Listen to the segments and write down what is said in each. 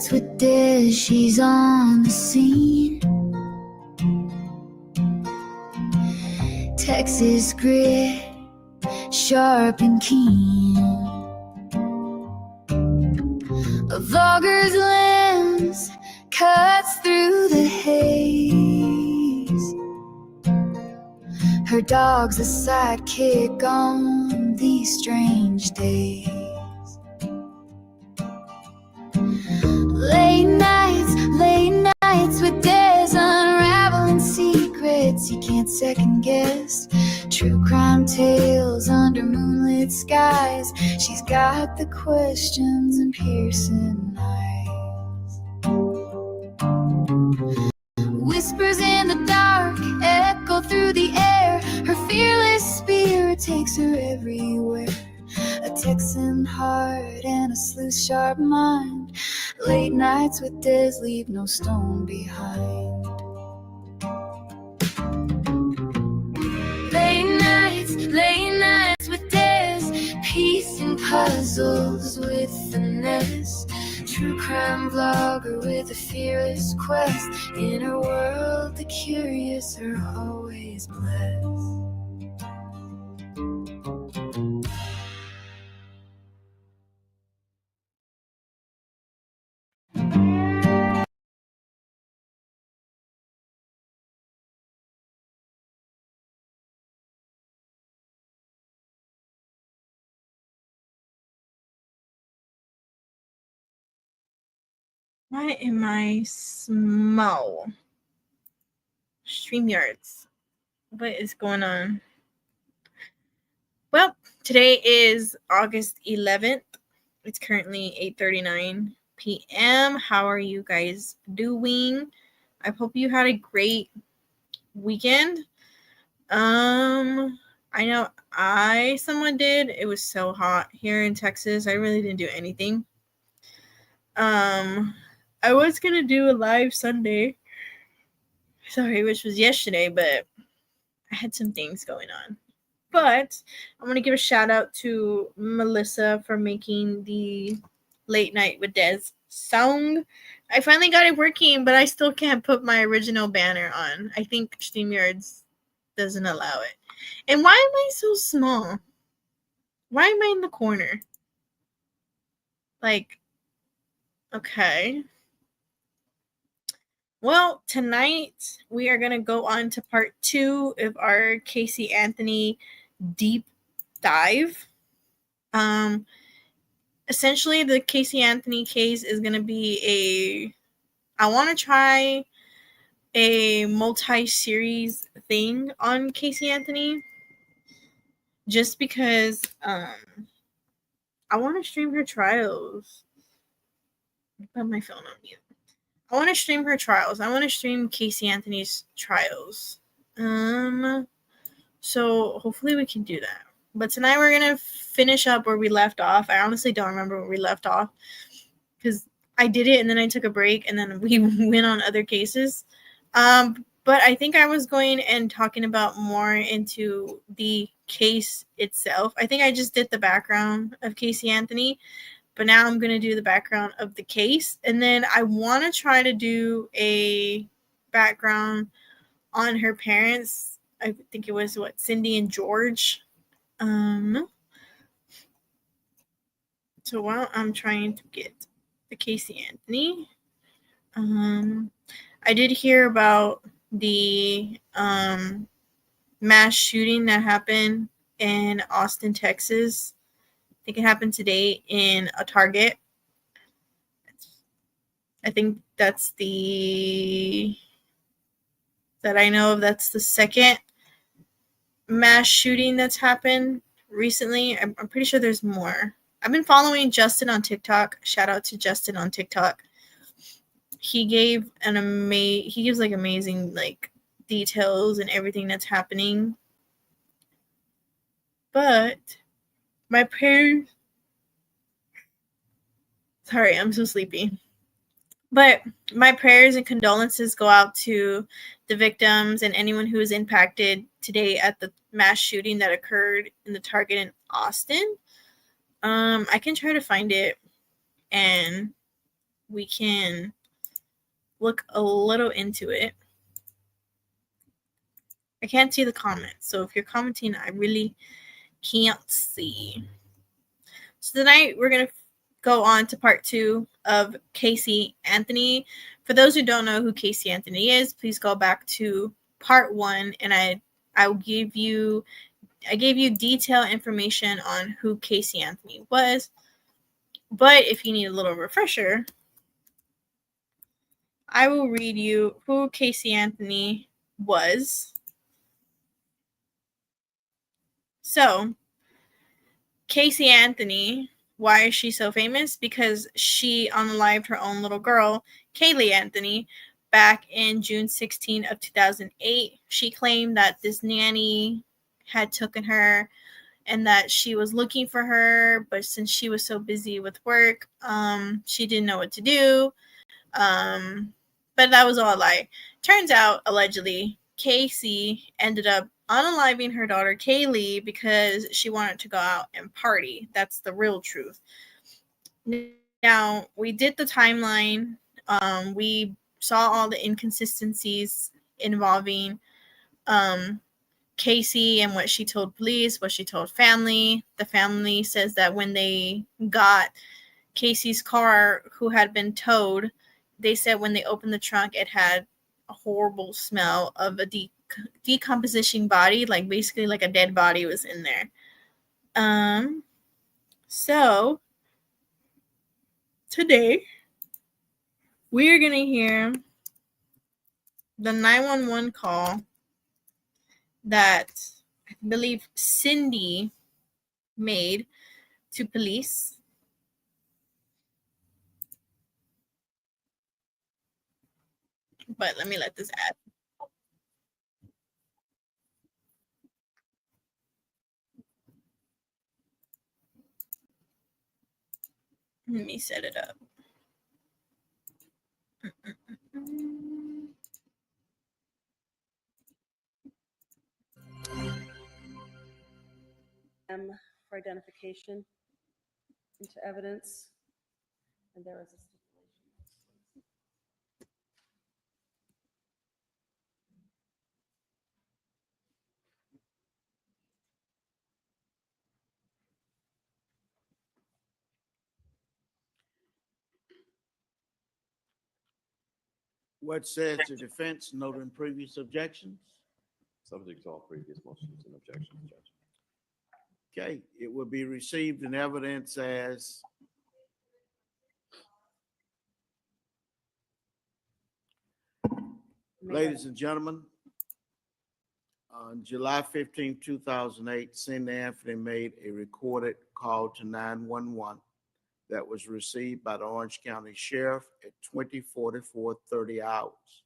nights with Diz, she's on the scene. Texas grit, sharp and keen. A vulgar's lens cuts through the haze. Her dog's a sidekick on these strange days. Late nights with Des, unraveling secrets you can't second guess. True crime tales under moonlit skies. She's got the questions and piercing eyes. Whispers in the dark echo through the air. Her fearless spirit takes her everywhere. A Texan heart and a sleuth sharp mind. Late nights with Des leave no stone behind. Late nights with Des, piecing puzzles with finesse. True crime vlogger with a fearless quest. In her world, the curious are always blessed. Why am I small? StreamYards. What is going on? Well, today is August 11th. It's currently 8:39 p.m. How are you guys doing? I hope you had a great weekend. I know I somewhat did. It was so hot here in Texas. I really didn't do anything. I was gonna do a live Sunday. Sorry, which was yesterday, but I had some things going on. But I want to give a shout out to Melissa for making the Late Night with Des song. I finally got it working, but I still can't put my original banner on. I think StreamYards doesn't allow it. And why am I so small? Why am I in the corner? Like, okay. Well, tonight we are going to go on to part 2 of our Caylee Anthony deep dive. Essentially, the Caylee Anthony case is going to be I want to try a multi-series thing on Caylee Anthony just because I want to stream her trials. Put my phone on mute. I want to stream her trials. I want to stream Caylee Anthony's trials. So hopefully we can do that. But tonight we're going to finish up where we left off. I honestly don't remember where we left off because I did it and then I took a break and then we went on other cases. But I think I was going and talking about more into the case itself. I think I just did the background of Caylee Anthony, but now I'm going to do the background of the case. And then I want to try to do a background on her parents. I think it was, Cindy and George. So while I'm trying to get the Caylee Anthony, I did hear about the mass shooting that happened in Austin, Texas. I think it happened today in a Target. I think that's that I know of, that's the second mass shooting that's happened recently. I'm pretty sure there's more. I've been following Justin on TikTok. Shout out to Justin on TikTok. He gives like amazing like details and everything that's happening. But my prayers, sorry, I'm so sleepy. But my prayers and condolences go out to the victims and anyone who was impacted today at the mass shooting that occurred in the Target in Austin. I can try to find it and we can look a little into it. I can't see the comments, so if you're commenting, I really can't see. So tonight we're going to go on to part 2 of Caylee Anthony. For those who don't know who Caylee Anthony is, please go back to part 1, and I gave you detailed information on who Caylee Anthony was. But if you need a little refresher, I will read you who Caylee Anthony was. So, Caylee Anthony, why is she so famous? Because she unalived her own little girl, Caylee Anthony, back in June 16 of 2008. She claimed that this nanny had taken her and that she was looking for her, but since she was so busy with work, she didn't know what to do. But that was all a lie. Turns out, allegedly, Caylee ended up unaliving her daughter Caylee because she wanted to go out and party. That's the real truth. Now, we did the timeline. We saw all the inconsistencies involving Caylee and what she told police, what she told family. The family says that when they got Caylee's car, who had been towed, they said when they opened the trunk, it had a horrible smell of a decomposition body, like basically like a dead body was in there. So today we are gonna hear the 911 call that I believe Cindy made to police. But let me let this ad. Let me set it up. For identification into evidence, and there is a stipulation. What says the defense, noting previous objections? Subject to all previous motions and objections, Judge. Okay, it will be received in evidence as ladies and gentlemen, on July 15, 2008, Cindy Anthony made a recorded call to 911 that was received by the Orange County Sheriff at 20:44:30 hours.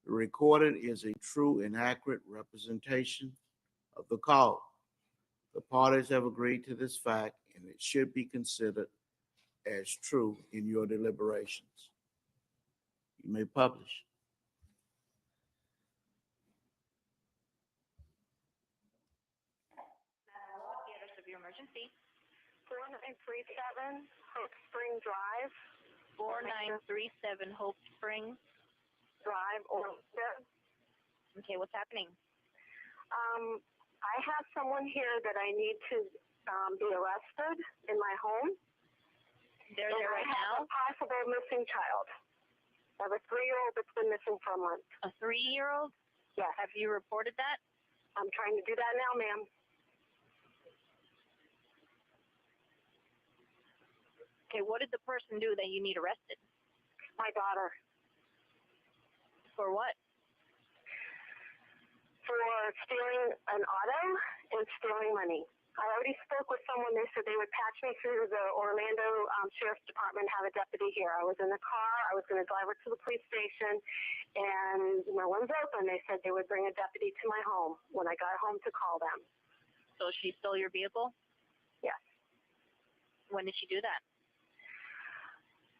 The recorded is a true and accurate representation of the call. The parties have agreed to this fact, and it should be considered as true in your deliberations. You may publish. Theaters of your emergency. 4937 Hope Spring Drive. 4937 Hope Spring Drive, Orlando. Okay, what's happening? I have someone here that I need to be arrested in my home. They're there right now? I have a possible missing child. I have a 3-year-old that's been missing for a month. A 3-year-old? Yes. Have you reported that? I'm trying to do that now, ma'am. Okay, what did the person do that you need arrested? My daughter. For what? For stealing an auto and stealing money. I already spoke with someone. They said they would patch me through the Orlando Sheriff's Department, have a deputy here. I was in the car. I was going to drive her to the police station, and no one's open. They said they would bring a deputy to my home when I got home to call them. So she stole your vehicle? Yes. When did she do that?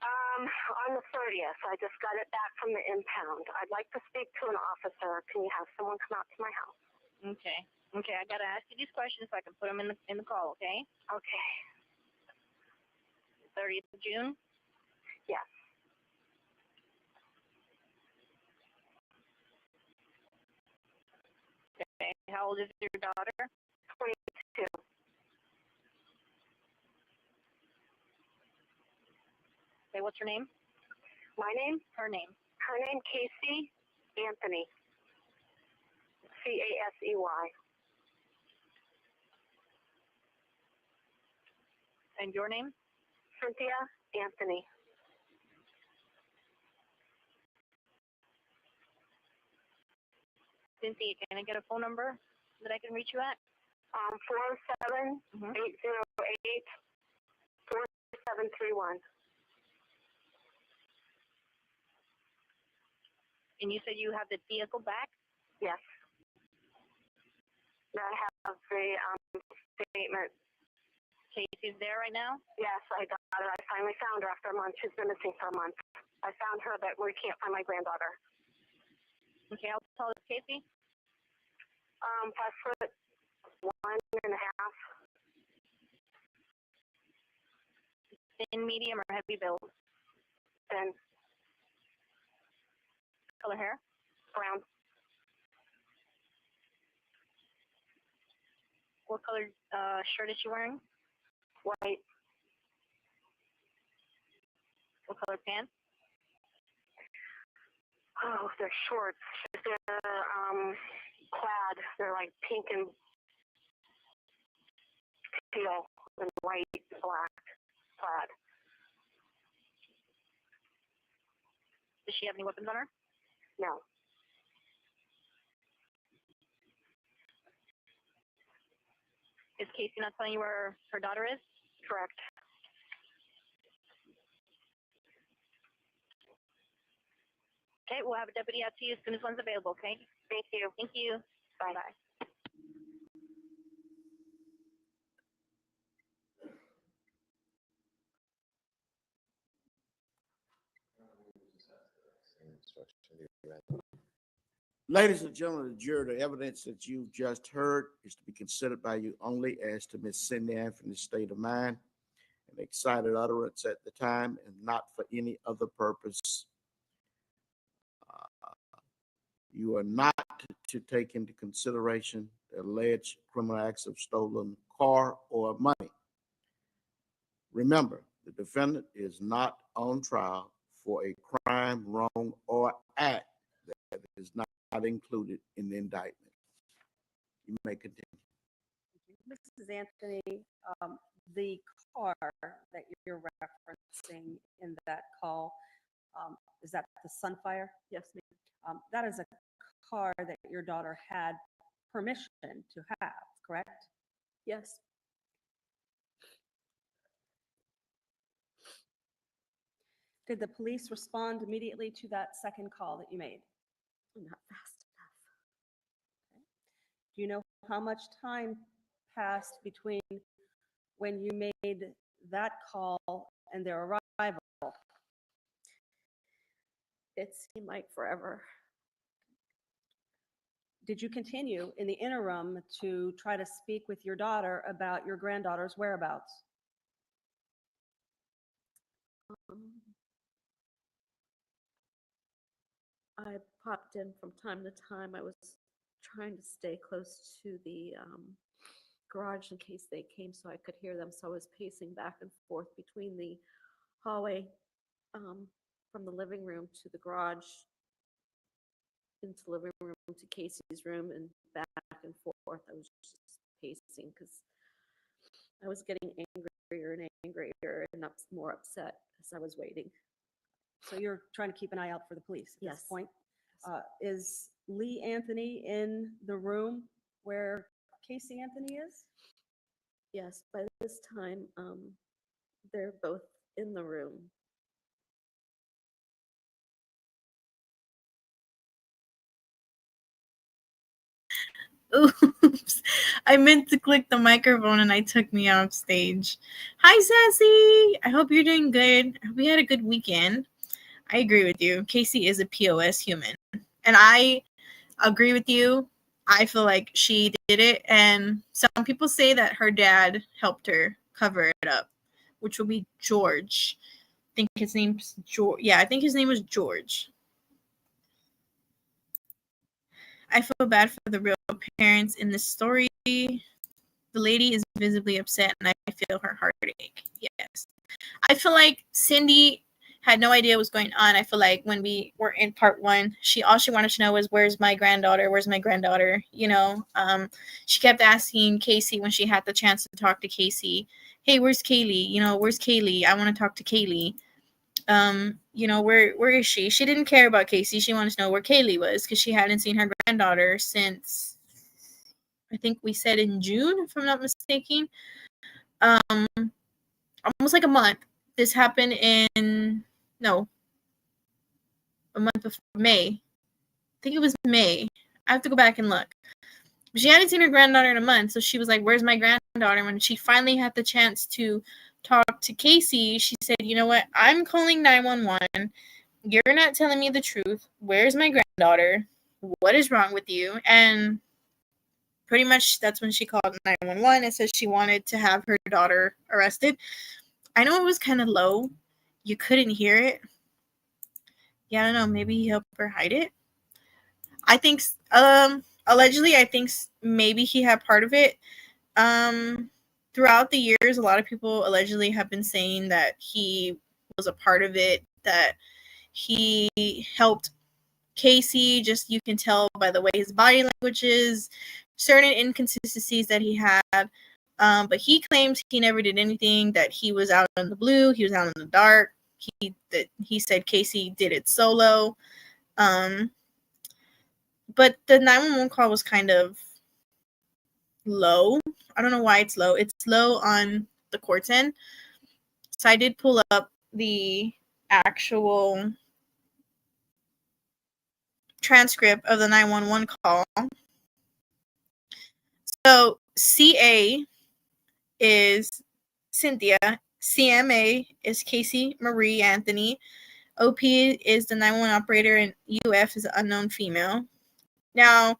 On the 30th. I just got it back from the impound. I'd like to speak to an officer. Can you have someone come out to my house? Okay. Okay, I gotta ask you these questions so I can put them in the call, okay? Okay. 30th of June? Yes. how old is your daughter? 22. Okay, what's her name? My name? Her name. Her name, Caylee Anthony. Casey. And your name? Cynthia Anthony. Cynthia, can I get a phone number that I can reach you at? 47808-4731. And you said you have the vehicle back? Yes. I have the statement. Casey's there right now? Yes, I got her. I finally found her after a month. She's been missing for a month. I found her, but we can't find my granddaughter. Okay, how tall is Casey? 5'1.5". Thin, medium, or heavy build? Then Color hair? brown. What color shirt is she wearing? White. What color pants? Oh, they're shorts. They're plaid. They're like pink and teal and white, black plaid. Does she have any weapons on her? No. Is Casey not telling you where her daughter is? Correct. Okay, we'll have a deputy out to you as soon as one's available, okay? Thank you. Thank you. Bye. Bye. Same instruction you read. Ladies and gentlemen of the jury, the evidence that you've just heard is to be considered by you only as to Miss Cindy Anthony's state of mind and excited utterance at the time and not for any other purpose. You are not to take into consideration the alleged criminal acts of stolen car or money. Remember, the defendant is not on trial for a crime, wrong, or act that is not included in the indictment. You may continue. Mrs. Anthony, the car that you're referencing in that call, is that the Sunfire? Yes, ma'am. That is a car that your daughter had permission to have, correct? Yes. Did the police respond immediately to that second call that you made? Not fast enough. Do you know how much time passed between when you made that call and their arrival? It seemed like forever. Did you continue in the interim to try to speak with your daughter about your granddaughter's whereabouts? I popped in from time to time. I was trying to stay close to the garage in case they came so I could hear them. So I was pacing back and forth between the hallway from the living room to the garage, into the living room to Casey's room, and back and forth. I was just pacing because I was getting angrier and angrier and more upset as I was waiting. So you're trying to keep an eye out for the police at this Yes. point? Is Lee Anthony in the room where Casey Anthony is? Yes, by this time, they're both in the room. Oops. I meant to click the microphone and I took me off stage. Hi, Sassy. I hope you're doing good. I hope you had a good weekend. I agree with you. Casey is a POS human. And I agree with you. I feel like she did it. And some people say that her dad helped her cover it up, which will be George. I think his name's George. Yeah, I think his name was George. I feel bad for the real parents in this story. The lady is visibly upset, and I feel her heartache. Yes. I feel like Cindy had no idea what was going on. I feel like when we were in part 1, all she wanted to know was, where's my granddaughter? Where's my granddaughter? She kept asking Casey when she had the chance to talk to Casey, hey, where's Caylee? Where's Caylee? I want to talk to Caylee. Where is she? She didn't care about Casey. She wanted to know where Caylee was because she hadn't seen her granddaughter since, I think we said in June, if I'm not mistaken. Almost like a month. This happened in a month before May. I think it was May. I have to go back and look. She hadn't seen her granddaughter in a month, so she was like, where's my granddaughter? When she finally had the chance to talk to Casey, she said, you know what? I'm calling 911. You're not telling me the truth. Where's my granddaughter? What is wrong with you? And pretty much that's when she called 911 and said she wanted to have her daughter arrested. I know it was kind of low. You couldn't hear it. Yeah, I don't know. Maybe he helped her hide it. I think, allegedly, I think maybe he had part of it. Throughout the years, a lot of people allegedly have been saying that he was a part of it, that he helped Casey. Just, you can tell by the way his body language is, certain inconsistencies that he had. But he claims he never did anything, that he was out in the blue, he was out in the dark. He said Casey did it solo. But the 911 call was kind of low. I don't know why it's low. It's low on the court's end. So I did pull up the actual transcript of the 911 call. So CA is Cynthia. CMA is Caylee Marie Anthony. OP is the 911 operator, and UF is an unknown female. Now,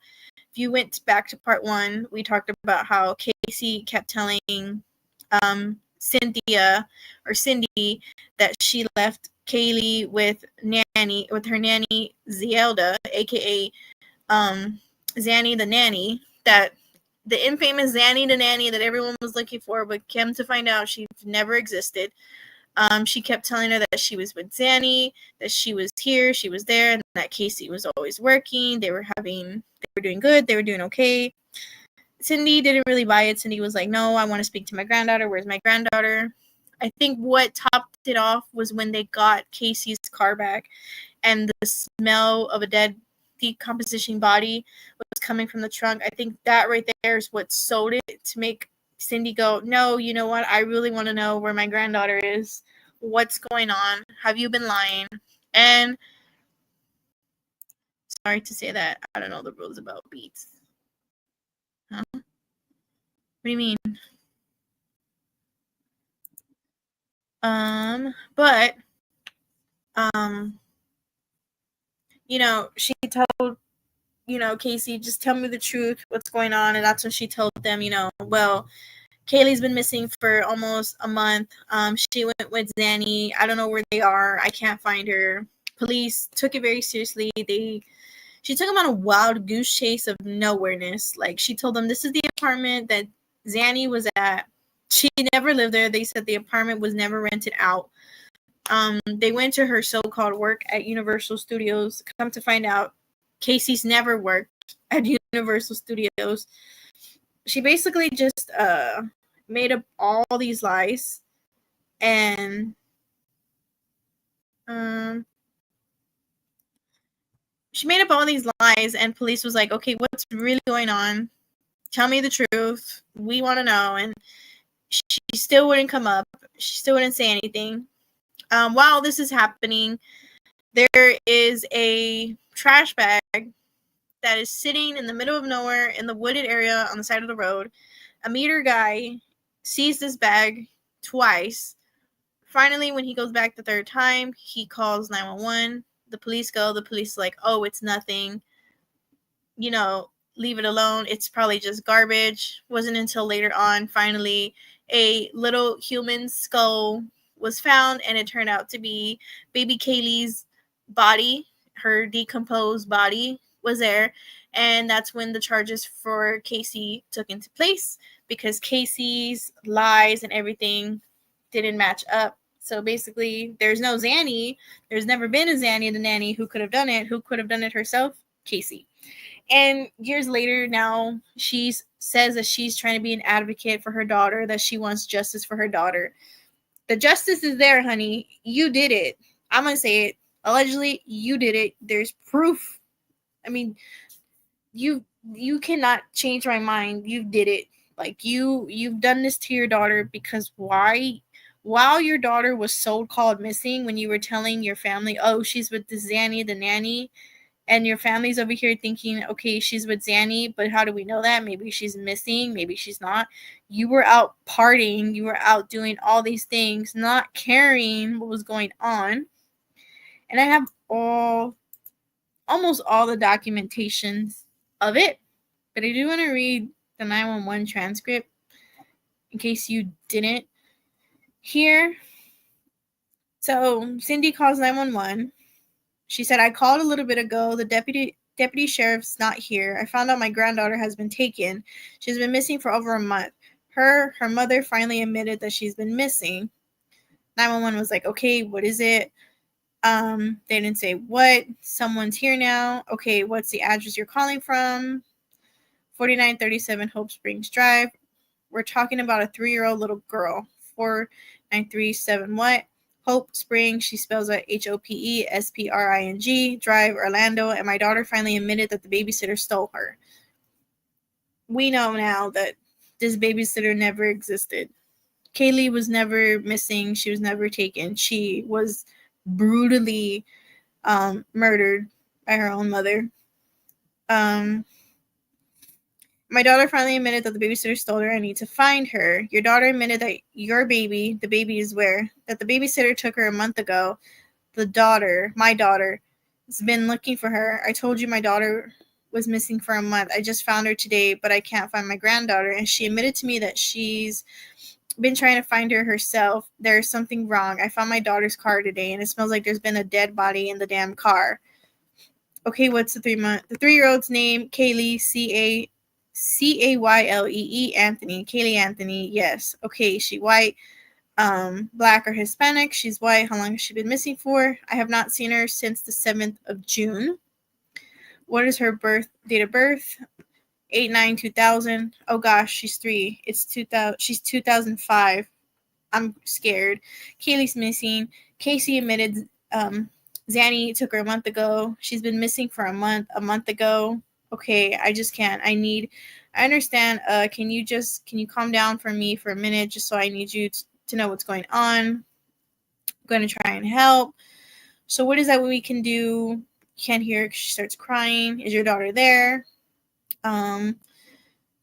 if you went back to part 1, we talked about how Casey kept telling Cynthia or Cindy that she left Caylee with her nanny Zelda, aka Zanny the nanny, that the infamous Zanny the nanny that everyone was looking for, but came to find out she never existed. She kept telling her that she was with Zanny, that she was here, she was there, and that Casey was always working. They were doing good, they were doing okay. Cindy didn't really buy it. Cindy was like, no, I want to speak to my granddaughter. Where's my granddaughter? I think what topped it off was when they got Casey's car back and the smell of a dead decomposition body was coming from the trunk. I think that right there is what sold it to make Cindy go, no, you know what? I really want to know where my granddaughter is. What's going on? Have you been lying? And sorry to say that, I don't know the rules about beats. Huh? What do you mean? But she told, Casey, just tell me the truth, what's going on. And that's when she told them, well, Caylee's been missing for almost a month. She went with Zanny. I don't know where they are. I can't find her. Police took it very seriously. She took them on a wild goose chase of nowhereness. Like, she told them this is the apartment that Zanny was at. She never lived there. They said the apartment was never rented out. They went to her so-called work at Universal Studios. Come to find out, Casey's never worked at Universal Studios. She basically just made up all these lies, and she made up all these lies, and police was like, okay, what's really going on? Tell me the truth. We want to know. And she still wouldn't come up. She still wouldn't say anything. While this is happening, there is a trash bag that is sitting in the middle of nowhere in the wooded area on the side of the road. A meter guy sees this bag twice. Finally, when he goes back the third time, he calls 911. The police go. The police are like, oh, it's nothing. Leave it alone. It's probably just garbage. Wasn't until later on, finally, a little human skull was found, and it turned out to be baby Caylee's body, her decomposed body. was there, and that's when the charges for Casey took into place, because Casey's lies and everything didn't match up. So basically, there's no Zanny. There's never been a Zanny the nanny who could have done it. Who could have done it herself? Casey. And years later, now she says that she's trying to be an advocate for her daughter, that she wants justice for her daughter. The justice is there, honey. You did it. I'm going to say it. Allegedly, you did it. There's proof. I mean, you cannot change my mind. You did it. Like, you've done this to your daughter, because why? While your daughter was so-called missing, when you were telling your family, oh, she's with the Zanny, the nanny, and your family's over here thinking, okay, she's with Zanny, but how do we know that? Maybe she's missing, maybe she's not. You were out partying, you were out doing all these things, not caring what was going on. And I have almost all the documentations of it, but I do want to read the 911 transcript in case you didn't hear. So Cindy calls 911. She said, I called a little bit ago. The deputy sheriff's not here. I found out my granddaughter has been taken. She's been missing for over a month. Her mother finally admitted that she's been missing. 911 was like, okay, what is it? They didn't say what. Someone's here now. Okay, what's the address you're calling from? 4937 Hope Springs Drive. We're talking about a 3-year-old little girl. 4937 what? Hope Springs, she spells it HOPESPRING, Drive, Orlando, and my daughter finally admitted that the babysitter stole her. We know now that this babysitter never existed. Caylee was never missing. She was never taken. She was brutally murdered by her own mother. My daughter finally admitted that the babysitter stole her. I need to find her. Your daughter admitted that your baby, the baby is where? That the babysitter took her a month ago. My daughter, has been looking for her. I told you my daughter was missing for a month. I just found her today, but I can't find my granddaughter. And she admitted to me that she's been trying to find her herself. There's something wrong. I found my daughter's car today, and it smells like there's been a dead body in the damn car. Okay, what's the 3-year-old's name? Caylee, Caylee Anthony. Caylee Anthony, yes. Okay, she white, black or Hispanic. She's white. How long has she been missing for? I have not seen her since the 7th of June. What is her date of birth? 8/9/2000. Oh gosh, she's 3. It's 2000. She's 2005. I'm scared. Caylee's missing. Casey admitted Zanny took her a month ago. She's been missing for a month ago. Okay, I just can't. I understand. Can you calm down for me for a minute, just so I need you to know what's going on. I'm going to try and help. So what is that we can do? Can't hear her 'cause she starts crying. Is your daughter there? I'm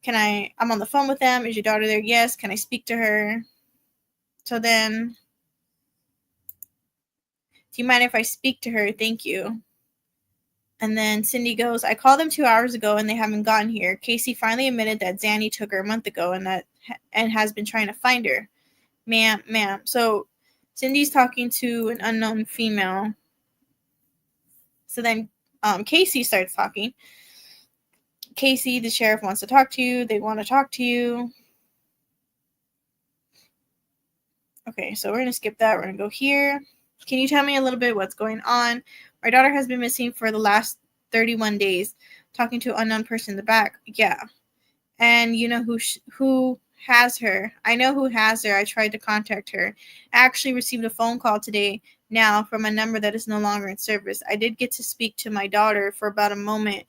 on the phone with them. Is your daughter there? Yes. Can I speak to her? So then, do you mind if I speak to her? Thank you. And then Cindy goes, I called them 2 hours ago and they haven't gotten here. Casey finally admitted that Zanny took her a month ago and has been trying to find her. Ma'am. So Cindy's talking to an unknown female. So then Casey starts talking. Casey, the sheriff wants to talk to you. They want to talk to you. Okay, so we're going to skip that. We're going to go here. Can you tell me a little bit what's going on? My daughter has been missing for the last 31 days. Talking to an unknown person in the back. Yeah. And you know who has her? I know who has her. I tried to contact her. I actually received a phone call today now from a number that is no longer in service. I did get to speak to my daughter for about a minute.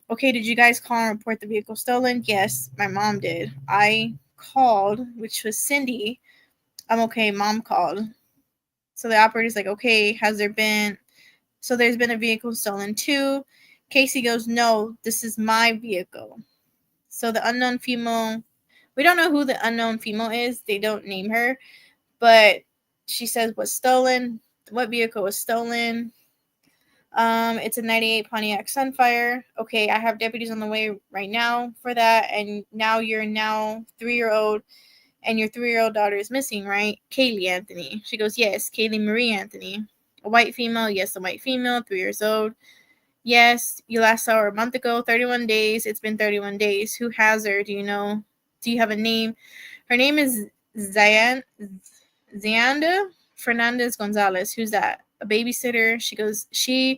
Okay, did you guys call and report the vehicle stolen? Yes, my mom did. I called, which was Cindy. I'm okay, mom called. So the operator's like, okay, there's been a vehicle stolen too. Casey goes, no, this is my vehicle. So the unknown female, we don't know who the unknown female is. They don't name her, but she says what's stolen, what vehicle was stolen. It's a 98 Pontiac Sunfire. Okay, I have deputies on the way right now for that. And now you're 3-year-old and your 3-year-old daughter is missing, right? Caylee Anthony. She goes, yes, Caylee Marie Anthony. A white female, yes, a white female, 3 years old. Yes, you last saw her a month ago, 31 days. It's been 31 days. Who has her? Do you know? Do you have a name? Her name is Zayanda Fernandez Gonzalez. Who's that? A babysitter. She goes, she's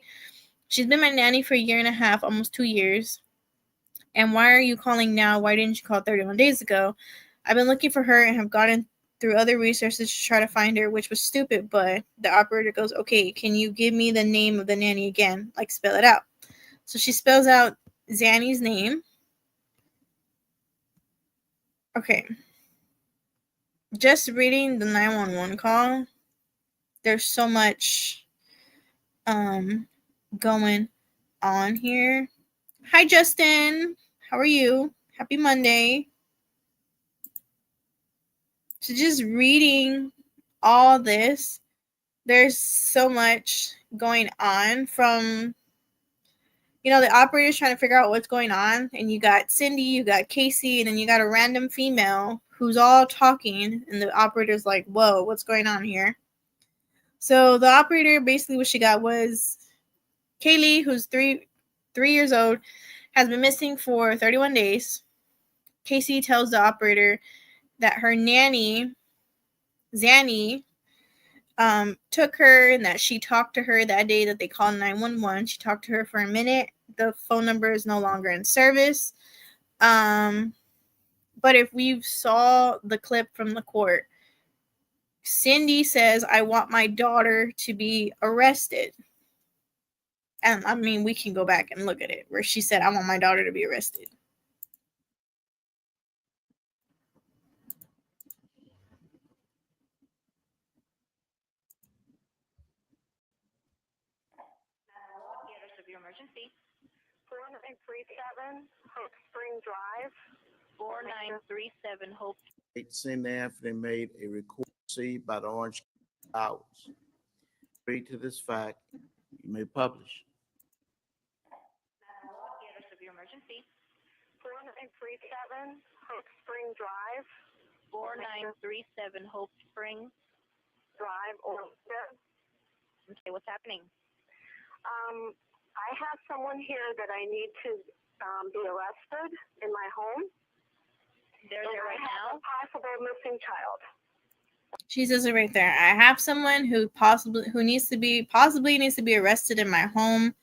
been my nanny for a year and a half, almost 2 years. And why are you calling now? Why didn't you call 31 days ago? I've been looking for her and have gotten through other resources to try to find her, which was stupid, but the operator goes, okay, can you give me the name of the nanny again? Like, spell it out. So she spells out Zanny's name. Okay. Just reading the 911 call, there's so much going on here. Hi, Justin. How are you? Happy Monday. So just reading all this, there's so much going on from, the operators trying to figure out what's going on. And you got Cindy, you got Casey, and then you got a random female who's all talking. And the operator's like, whoa, what's going on here? So the operator, basically what she got was Caylee, who's three years old, has been missing for 31 days. Casey tells the operator that her nanny, Zanny, took her and that she talked to her that day that they called 911. She talked to her for a minute. The phone number is no longer in service. But if we saw the clip from the court, Cindy says, I want my daughter to be arrested. And I mean, we can go back and look at it where she said, I want my daughter to be arrested. The address of your emergency. 4937 Hope Spring Drive. 4937 Hope. Cindy Anthony made a record received by the Orange County Hours. Agree to this fact, you may publish. The address of your emergency. 4937 Hope Spring Drive. 4937 Hope Springs Drive, Orlando. Okay, what's happening? I have someone here that I need to be arrested in my home. They're And there right I have now. a possible missing child. She says it right there. I have someone who possibly needs to be arrested in my home.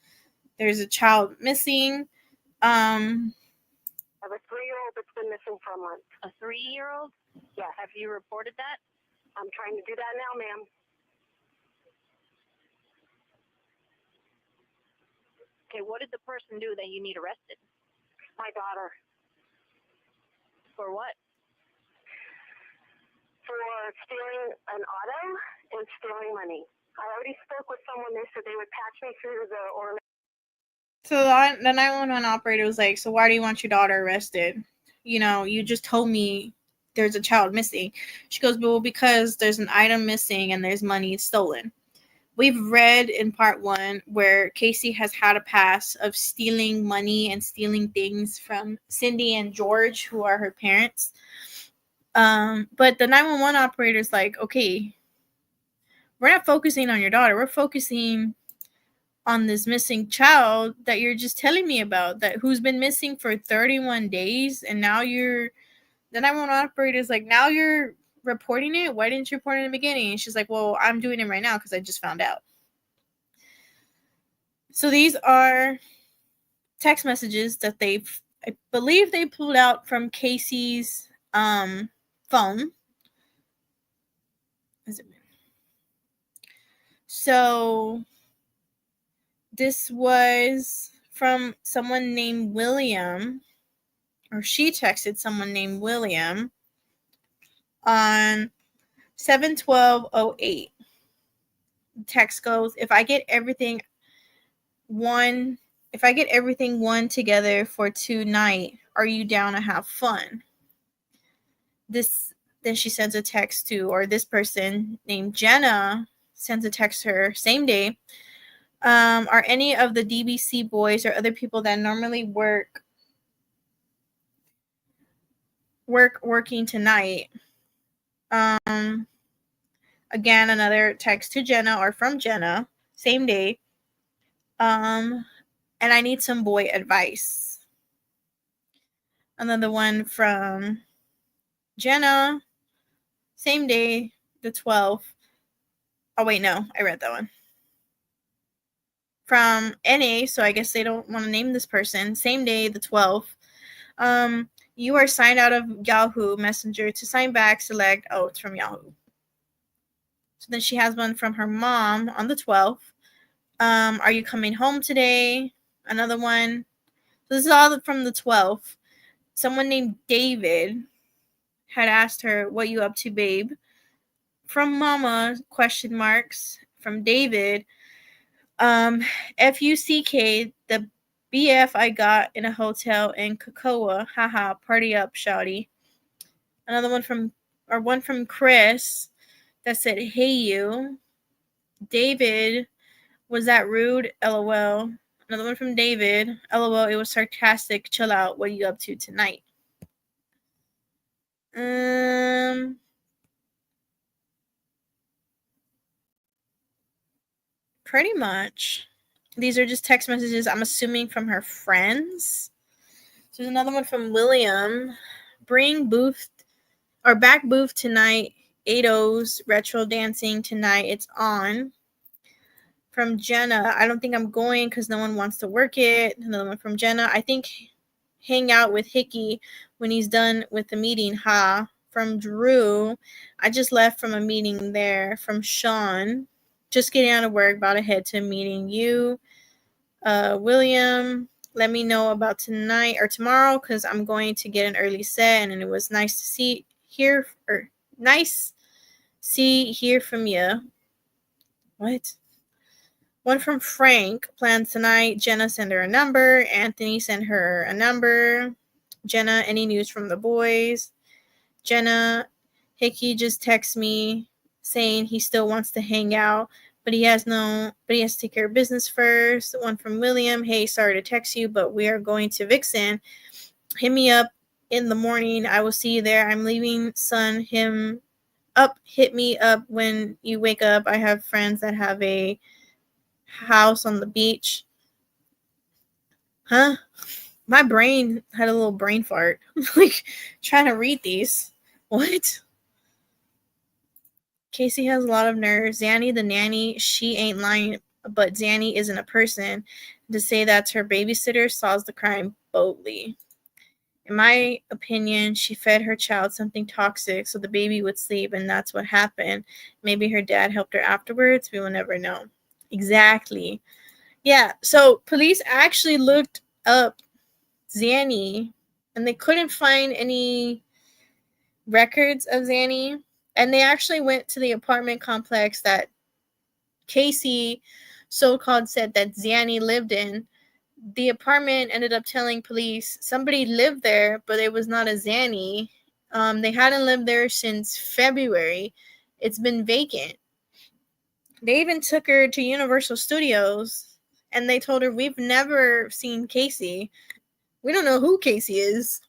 There's a child missing. I have a 3-year-old that's been missing for a month. A 3-year-old? Yes. Have you reported that? I'm trying to do that now, ma'am. Okay, what did the person do that you need arrested? My daughter. For what? For stealing an auto and stealing money. I already spoke with someone. They said they would patch me through the Orlando. So the 911 operator was like, so why do you want your daughter arrested? You just told me there's a child missing. She goes, well, because there's an item missing and there's money stolen. We've read in part 1 where Casey has had a past of stealing money and stealing things from Cindy and George, who are her parents. But the 911 operator's like, okay, we're not focusing on your daughter. We're focusing on this missing child that you're just telling me about, that who's been missing for 31 days. And now the 911 operator's like, now you're reporting it? Why didn't you report it in the beginning? And she's like, well, I'm doing it right now because I just found out. So these are text messages that I believe they pulled out from Casey's phone. So this was from someone named William, or she texted someone named William on 7/12/08. The text goes, if I get everything one together for tonight, are you down to have fun? Then she sends a text to, or this person named Jenna sends a text to her same day. Are any of the DBC boys or other people that normally working tonight? Again, another text to Jenna or from Jenna, same day. and I need some boy advice. Another one from Jenna, same day, the 12th. Oh, wait, no, I read that one. From NA, so I guess they don't want to name this person. Same day, the 12th. You are signed out of Yahoo Messenger. To sign back, select, oh, it's from Yahoo. So then she has one from her mom on the 12th. Are you coming home today? Another one. So this is all from the 12th. Someone named David had asked her, what you up to, babe? From mama, question marks. From David, FUCK, the BF I got in a hotel in Cocoa. Haha, party up, shawty. Another one from Chris that said, hey you. David, was that rude? LOL. Another one from David. LOL, it was sarcastic. Chill out. What are you up to tonight? Pretty much. These are just text messages, I'm assuming, from her friends. So there's another one from William. Bring booth or back booth tonight. 8-0s retro dancing tonight. It's on. From Jenna, I don't think I'm going because no one wants to work it. Another one from Jenna, I think hang out with Hickey when he's done with the meeting. Ha. From Drew, I just left from a meeting there. From Sean, just getting out of work, about to head to a meeting. You, William, let me know about tonight or tomorrow because I'm going to get an early set, and it was nice to hear from you. What? One from Frank, plans tonight. Jenna, send her a number. Anthony, send her a number. Jenna, any news from the boys? Jenna, Hickey just texted me saying he still wants to hang out, but he has to take care of business first. One from William, hey, sorry to text you, but we are going to Vixen. Hit me up in the morning. I will see you there. I'm leaving, son. Hit me up when you wake up. I have friends that have a house on the beach. Huh? My brain had a little brain fart. Like, trying to read these. What? Casey has a lot of nerves. Zanny the nanny, she ain't lying, but Zanny isn't a person. To say that's her babysitter solves the crime boldly. In my opinion, she fed her child something toxic so the baby would sleep, and that's what happened. Maybe her dad helped her afterwards. We will never know. Exactly. Yeah, so police actually looked up Zanny, and they couldn't find any records of Zanny. And they actually went to the apartment complex that Casey so-called said that Zanny lived in. The apartment ended up telling police somebody lived there, but it was not a Zanny. They hadn't lived there since February. It's been vacant. They even took her to Universal Studios, and they told her, we've never seen Casey. We don't know who Casey is.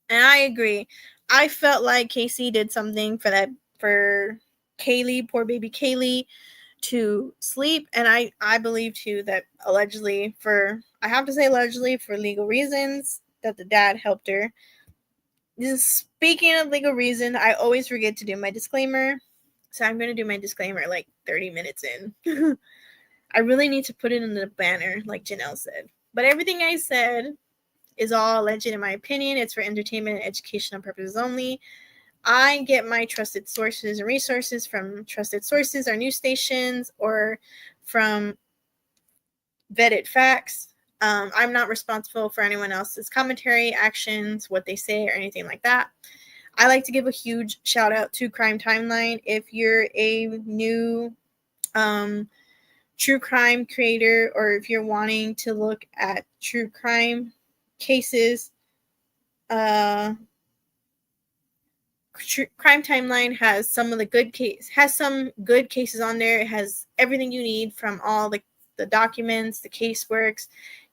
And I agree. I felt like Casey did something for Caylee, poor baby Caylee, to sleep. And I believe too that allegedly, for legal reasons, that the dad helped her. Speaking of legal reason, I always forget to do my disclaimer. So I'm going to do my disclaimer like 30 minutes in. I really need to put it in the banner, like Janelle said. But everything I said is all alleged in my opinion. It's for entertainment and educational purposes only. I get my trusted sources and resources from trusted sources or news stations or from vetted facts. I'm not responsible for anyone else's commentary, actions, what they say, or anything like that. I like to give a huge shout out to Crime Timeline. If you're a new true crime creator, or if you're wanting to look at true crime cases, Crime Timeline has some good cases on there. It has everything you need from all the documents, the caseworks,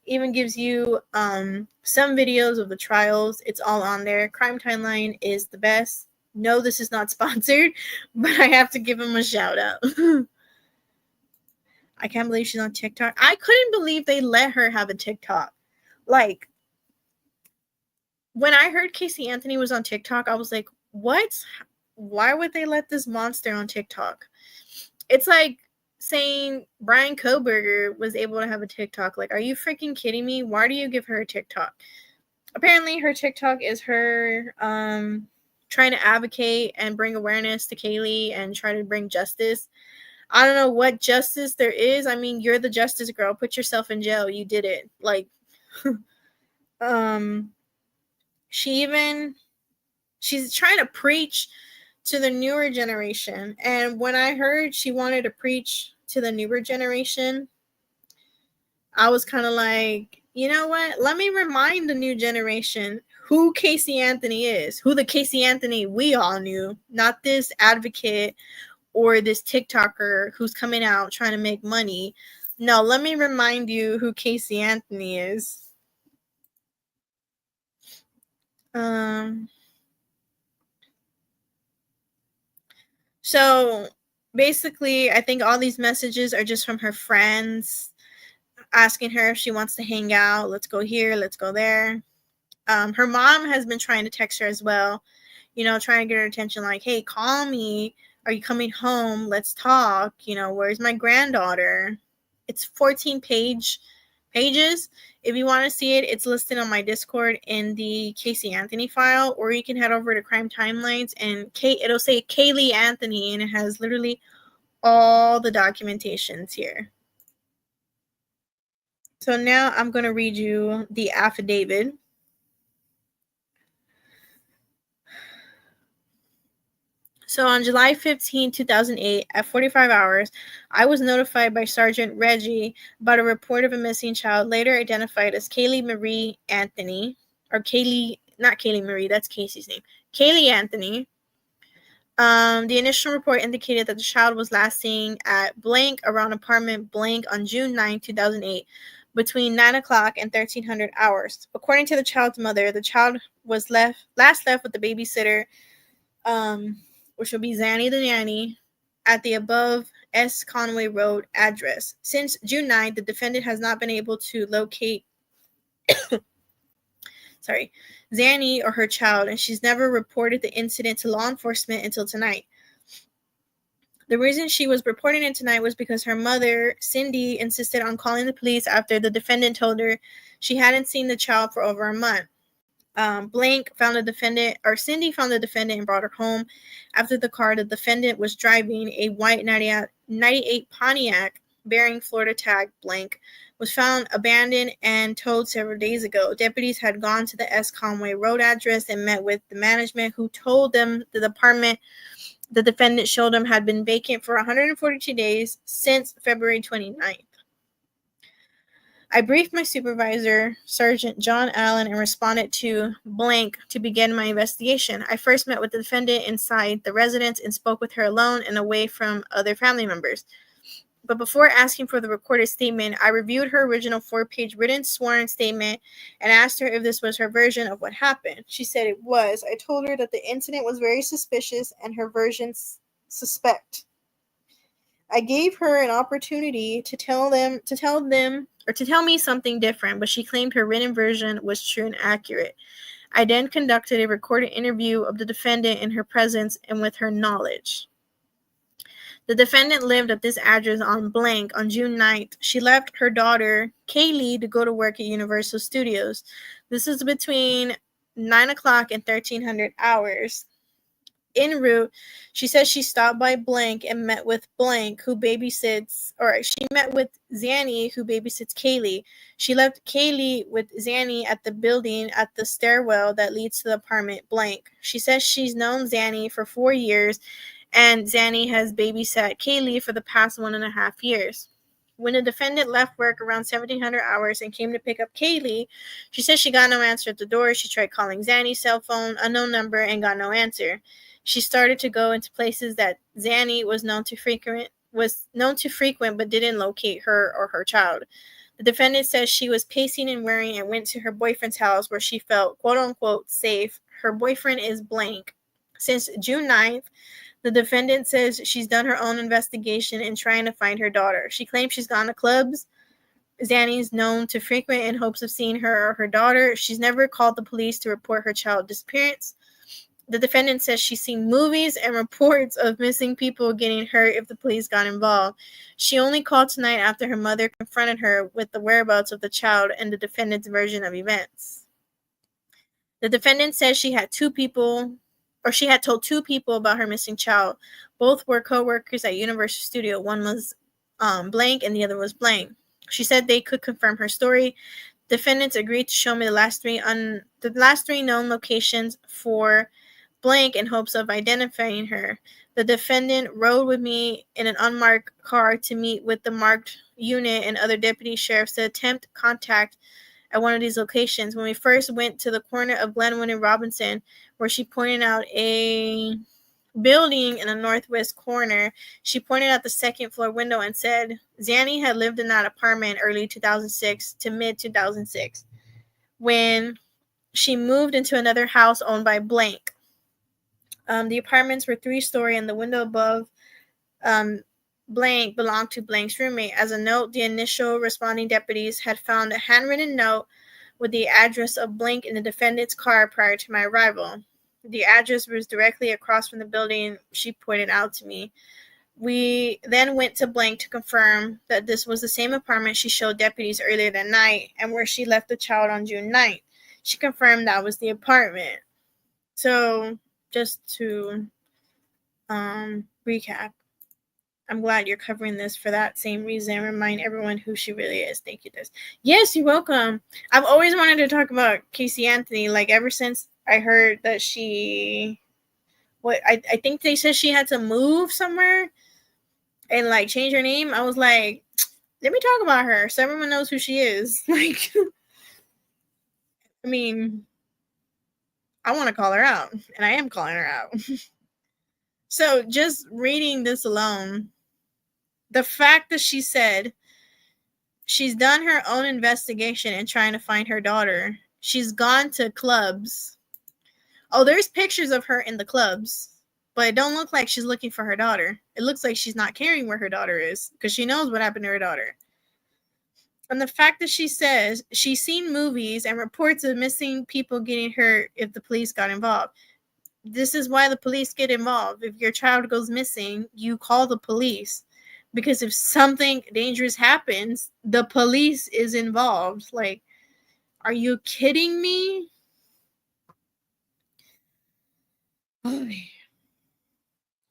even gives you some videos of the trials. It's all on there. Crime Timeline is the best. No, this is not sponsored, but I have to give them a shout out. I can't believe she's on TikTok. I couldn't believe they let her have a TikTok. Like, when I heard Caylee Anthony was on TikTok, I was like, what? Why would they let this monster on TikTok? It's like saying Brian Koberger was able to have a TikTok. Like, are you freaking kidding me? Why do you give her a TikTok? Apparently, her TikTok is her trying to advocate and bring awareness to Caylee and try to bring justice. I don't know what justice there is. I mean, you're the justice girl. Put yourself in jail. You did it. Like, she's trying to preach to the newer generation. And when I heard she wanted to preach to the newer generation, I was kind of like, you know what? Let me remind the new generation who Caylee Anthony is, who the Caylee Anthony we all knew, not this advocate or this TikToker who's coming out trying to make money. No, let me remind you who Caylee Anthony is. So basically, I think all these messages are just from her friends asking her if she wants to hang out. Let's go here, let's go there. Her mom has been trying to text her as well, trying to get her attention, like, hey, call me. Are you coming home? Let's talk. Where's my granddaughter? It's 14 pages. If you want to see it, it's listed on my Discord in the Caylee Anthony file, or you can head over to Crime Timelines and it'll say Caylee Anthony, and it has literally all the documentations here. So now I'm going to read you the affidavit. So on July 15, 2008, at 45 hours, I was notified by Sergeant Reggie about a report of a missing child, later identified as Caylee Marie Anthony, or Caylee, not Caylee Marie, that's Casey's name, Caylee Anthony. The initial report indicated that the child was last seen at blank around apartment blank on June 9, 2008, between 9 o'clock and 1300 hours. According to the child's mother, the child was last left with the babysitter, which will be Zanny the nanny, at the above S. Conway Road address. Since June 9th, the defendant has not been able to locate Zanny or her child, and she's never reported the incident to law enforcement until tonight. The reason she was reporting it tonight was because her mother, Cindy, insisted on calling the police after the defendant told her she hadn't seen the child for over a month. Cindy found the defendant and brought her home. After the car the defendant was driving, a white 98 Pontiac bearing Florida tag blank, was found abandoned and towed several days ago. Deputies had gone to the S. Conway Road address and met with the management, who told them the apartment the defendant showed them had been vacant for 142 days since February 29th. I briefed my supervisor, Sergeant John Allen, and responded to blank to begin my investigation. I first met with the defendant inside the residence and spoke with her alone and away from other family members. But before asking for the recorded statement, I reviewed her original 4-page written sworn statement and asked her if this was her version of what happened. She said it was. I told her that the incident was very suspicious and her version suspect. I gave her an opportunity to tell me something different, but she claimed her written version was true and accurate. I then conducted a recorded interview of the defendant in her presence and with her knowledge. The defendant lived at this address on blank on June 9th. She left her daughter, Caylee, to go to work at Universal Studios. This is between 9 o'clock and 1300 hours. En route, she says she stopped by blank and met with blank, who babysits, or she met with Zanny, who babysits Caylee. She left Caylee with Zanny at the building at the stairwell that leads to the apartment blank. She says she's known Zanny for 4 years, and Zanny has babysat Caylee for the past 1.5 years. When the defendant left work around 1700 hours and came to pick up Caylee, she says she got no answer at the door. She tried calling Zanny's cell phone, unknown number, and got no answer. She started to go into places that Zanny was known to frequent but didn't locate her or her child. The defendant says she was pacing and worrying and went to her boyfriend's house where she felt quote-unquote safe. Her boyfriend is blank. Since June 9th, The defendant says she's done her own investigation in trying to find her daughter. She claims she's gone to clubs Zanny's known to frequent in hopes of seeing her or her daughter. She's never called the police to report her child's disappearance. The defendant says she's seen movies and reports of missing people getting hurt if the police got involved. She only called tonight after her mother confronted her with the whereabouts of the child and the defendant's version of events. The defendant says she had told two people about her missing child. Both were co-workers at Universal Studio. One was blank and the other was blank. She said they could confirm her story. Defendants agreed to show me the last three known locations for blank in hopes of identifying her. The defendant rode with me in an unmarked car to meet with the marked unit and other deputy sheriffs to attempt contact at one of these locations. When we first went to the corner of Glenwood and Robinson, where she pointed out a building in the northwest corner, she pointed out the second floor window and said Zanny had lived in that apartment early 2006 to mid 2006 when she moved into another house owned by blank. The apartments were 3-story and the window above blank belonged to blank's roommate. As a note, the initial responding deputies had found a handwritten note with the address of blank in the defendant's car prior to my arrival. The address was directly across from the building she pointed out to me. We then went to blank to confirm that this was the same apartment she showed deputies earlier that night and where she left the child on June 9th. She confirmed that was the apartment. So, just to recap, I'm glad you're covering this for that same reason. Remind everyone who she really is. Thank you, Des. Yes, you're welcome. I've always wanted to talk about Caylee Anthony, like ever since I heard that I think they said she had to move somewhere and like change her name. I was like, let me talk about her so everyone knows who she is. Like, I mean, I want to call her out, and I am calling her out. So just reading this alone, the fact that she said she's done her own investigation in trying to find her daughter. She's gone to clubs. Oh, there's pictures of her in the clubs, but it don't look like she's looking for her daughter. It looks like she's not caring where her daughter is because she knows what happened to her daughter. And the fact that she says she's seen movies and reports of missing people getting hurt if the police got involved. This is why the police get involved. If your child goes missing, you call the police. Because if something dangerous happens, the police is involved. Like, are you kidding me?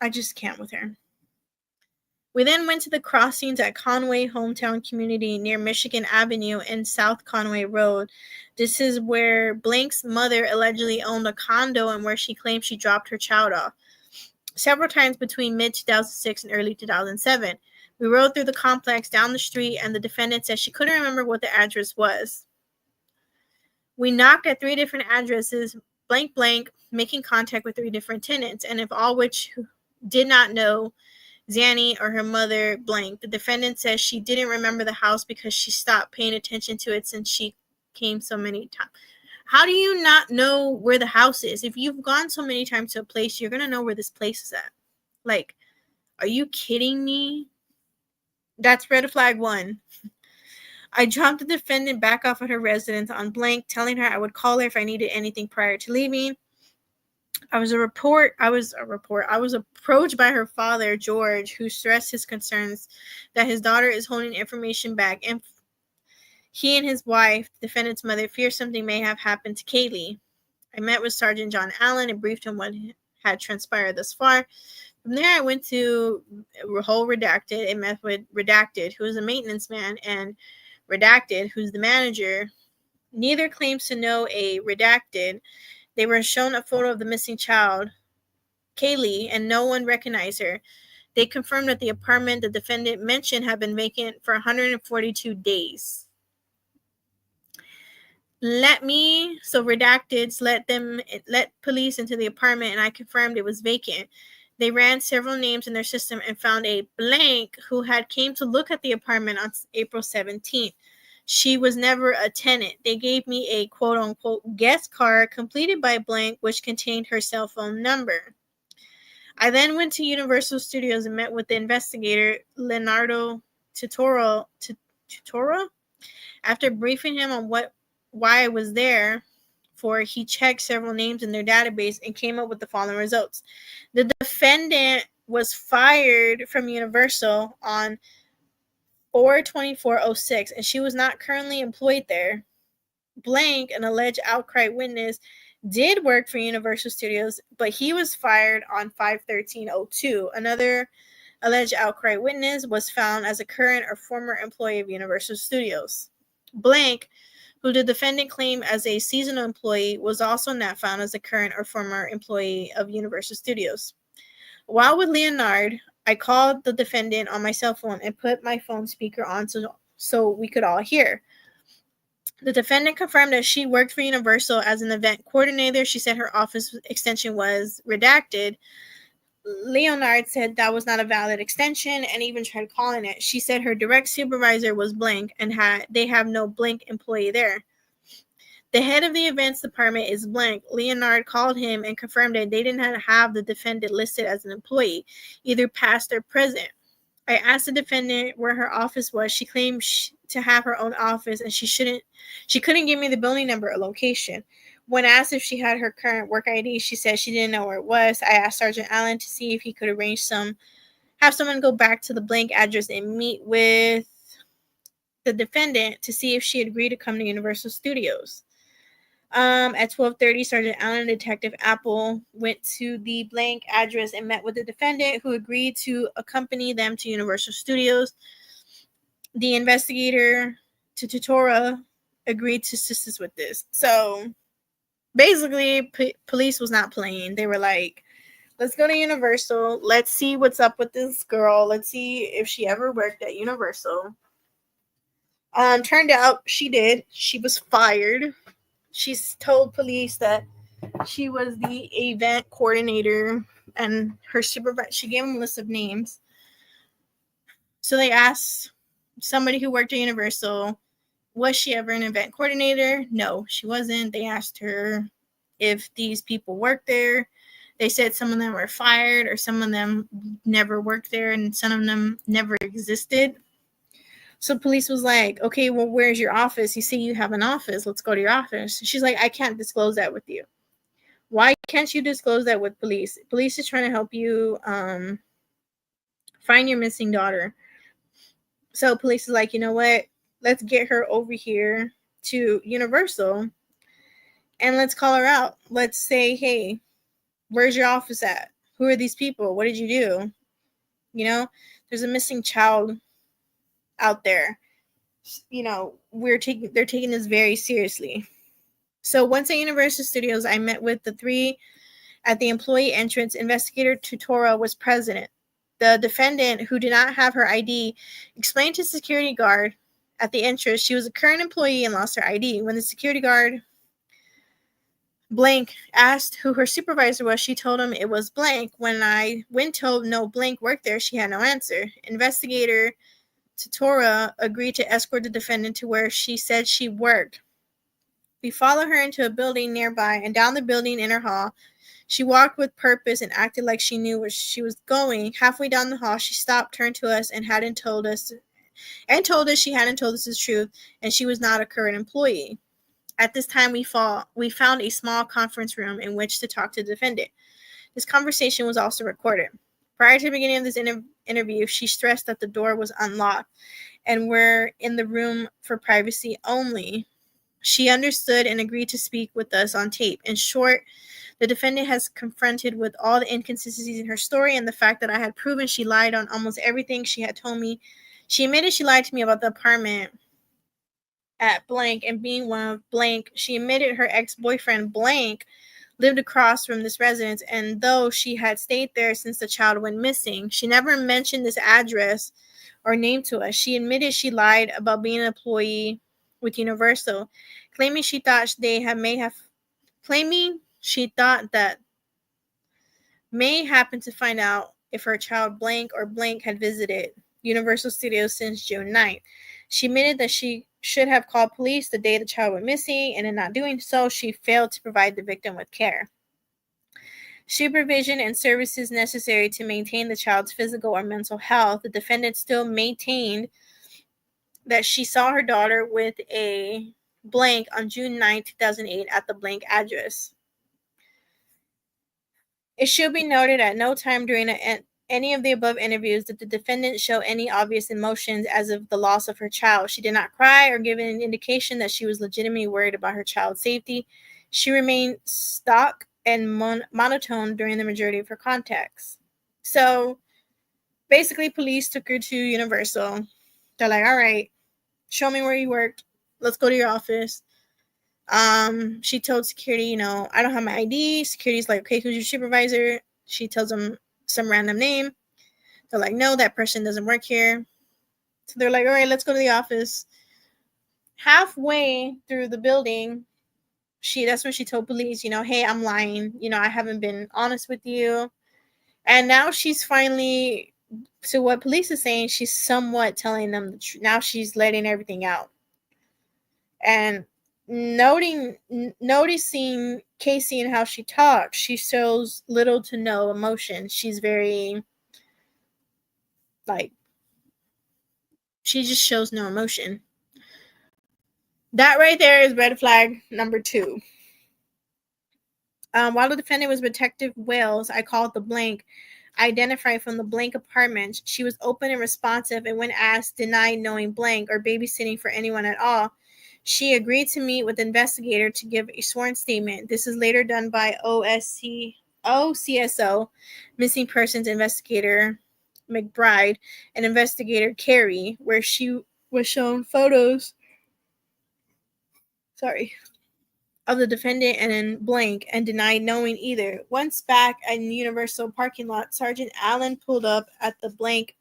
I just can't with her. We then went to the crossings at Conway Hometown Community near Michigan Avenue and South Conway Road. This is where Blank's mother allegedly owned a condo and where she claimed she dropped her child off several times between mid-2006 and early 2007. We rode through the complex down the street, and the defendant said she couldn't remember what the address was. We knocked at 3 different addresses, blank, blank, making contact with 3 different tenants, and if all which did not know Zanny or her mother blank. The defendant says she didn't remember the house because she stopped paying attention to it since she came so many times. How do you not know where the house is? If you've gone so many times to a place, you're going to know where this place is at. Like, are you kidding me? That's red flag 1. I dropped the defendant back off at her residence on blank, telling her I would call her if I needed anything prior to leaving. I was approached by her father, George, who stressed his concerns that his daughter is holding information back, and he and his wife, the defendant's mother, fear something may have happened to Caylee. I met with Sergeant John Allen and briefed him what had transpired thus far. From there, I went to whole Redacted and met with Redacted, who is a maintenance man, and Redacted, who's the manager. Neither claims to know a Redacted. They were shown a photo of the missing child, Caylee, and no one recognized her. They confirmed that the apartment the defendant mentioned had been vacant for 142 days. Redacteds let police into the apartment, and I confirmed it was vacant. They ran several names in their system and found a blank who had came to look at the apartment on April 17th. She was never a tenant. They gave me a quote-unquote guest card completed by blank, which contained her cell phone number. I then went to Universal Studios and met with the investigator, Leonardo Totoro. After briefing him on why I was there for, he checked several names in their database and came up with the following results. The defendant was fired from Universal on 4/24/06, and she was not currently employed there. Blank, an alleged outcry witness, did work for Universal Studios, but he was fired on 5/13/02. Another alleged outcry witness was found as a current or former employee of Universal Studios. Blank, who the defendant claimed as a seasonal employee, was also not found as a current or former employee of Universal Studios. While with Leonard, I called the defendant on my cell phone and put my phone speaker on so we could all hear. The defendant confirmed that she worked for Universal as an event coordinator. She said her office extension was redacted. Leonard said that was not a valid extension and even tried calling it. She said her direct supervisor was Blank and they have no Blank employee there. The head of the events department is Blank. Leonard called him and confirmed that they did not have the defendant listed as an employee, either past or present. I asked the defendant where her office was. She claimed to have her own office and she couldn't give me the building number or location. When asked if she had her current work ID, she said she didn't know where it was. I asked Sergeant Allen to see if he could have someone go back to the Blank address and meet with the defendant to see if she agreed to come to Universal Studios. At 12:30, Sergeant Allen and Detective Apple went to the Blank address and met with the defendant, who agreed to accompany them to Universal Studios. The investigator, Tutora, agreed to assist us with this. So basically, police was not playing. They were like, let's go to Universal. Let's see what's up with this girl. Let's see if she ever worked at Universal. Turned out she did. She was fired. She told police that she was the event coordinator and her supervisor. She gave them a list of names. So they asked somebody who worked at Universal, was she ever an event coordinator? No, she wasn't. They asked her if these people worked there. They said some of them were fired or some of them never worked there and some of them never existed. So police was like, okay, well, where's your office? You say you have an office. Let's go to your office. She's like, I can't disclose that with you. Why can't you disclose that with police? Police is trying to help you find your missing daughter. So police is like, you know what? Let's get her over here to Universal and let's call her out. Let's say, hey, where's your office at? Who are these people? What did you do? You know, there's a missing child out there. You know, they're taking this very seriously. So once at Universal Studios, I met with the three at the employee entrance. Investigator Tutora was present. The defendant, who did not have her ID, explained to security guard at the entrance she was a current employee and lost her ID. When the security guard, Blank, asked who her supervisor was, she told him it was Blank. When told no Blank worked there, she had no answer. Investigator Tutora agreed to escort the defendant to where she said she worked. We followed her into a building nearby and down the building in her hall. She walked with purpose and acted like she knew where she was going. Halfway down the hall, she stopped, turned to us, and told us she hadn't told us the truth, and she was not a current employee. At this time, we found a small conference room in which to talk to the defendant. This conversation was also recorded. Prior to the beginning of this interview, she stressed that the door was unlocked and we're in the room for privacy only. She understood and agreed to speak with us on tape. In short, the defendant has confronted with all the inconsistencies in her story and the fact that I had proven she lied on almost everything she had told me. She admitted she lied to me about the apartment at Blank and being one of Blank. She admitted her ex-boyfriend Blank lived across from this residence, and though she had stayed there since the child went missing, she never mentioned this address or name to us. She admitted she lied about being an employee with Universal, claiming she thought that may happen to find out if her child Blank or Blank had visited Universal Studios since June 9th. She admitted that she should have called police the day the child went missing, and in not doing so, she failed to provide the victim with care. supervision and services necessary to maintain the child's physical or mental health. The defendant still maintained that she saw her daughter with a blank on June 9, 2008 at the blank address. It should be noted at no time during any of the above interviews did the defendant show any obvious emotions as of the loss of her child. She did not cry or give an indication that she was legitimately worried about her child's safety. She remained stoic and monotone during the majority of her contacts. So basically, police took her to Universal. They're like, all right, show me where you worked. Let's go to your office. She told security, I don't have my ID. Security's like, okay, who's your supervisor? She tells them some random name. They're like, no, that person doesn't work here. So they're like, all right, let's go to the office. Halfway through the building, that's when she told police, hey, I'm lying. I haven't been honest with you. And now she's finally, so what police is saying, she's somewhat telling them the truth. Now she's letting everything out. And noticing Casey and how she talks, she shows little to no emotion. She's very, she just shows no emotion. That right there is red flag number 2. While the defendant was Detective Wales, I called the blank, identified from the blank apartment. She was open and responsive, and when asked, denied knowing blank or babysitting for anyone at all. She agreed to meet with the investigator to give a sworn statement. This is later done by OCSO, Missing Persons Investigator McBride, and Investigator Carey, where she was shown photos of the defendant and in blank and denied knowing either. Once back in the Universal parking lot, Sergeant Allen pulled up at the blank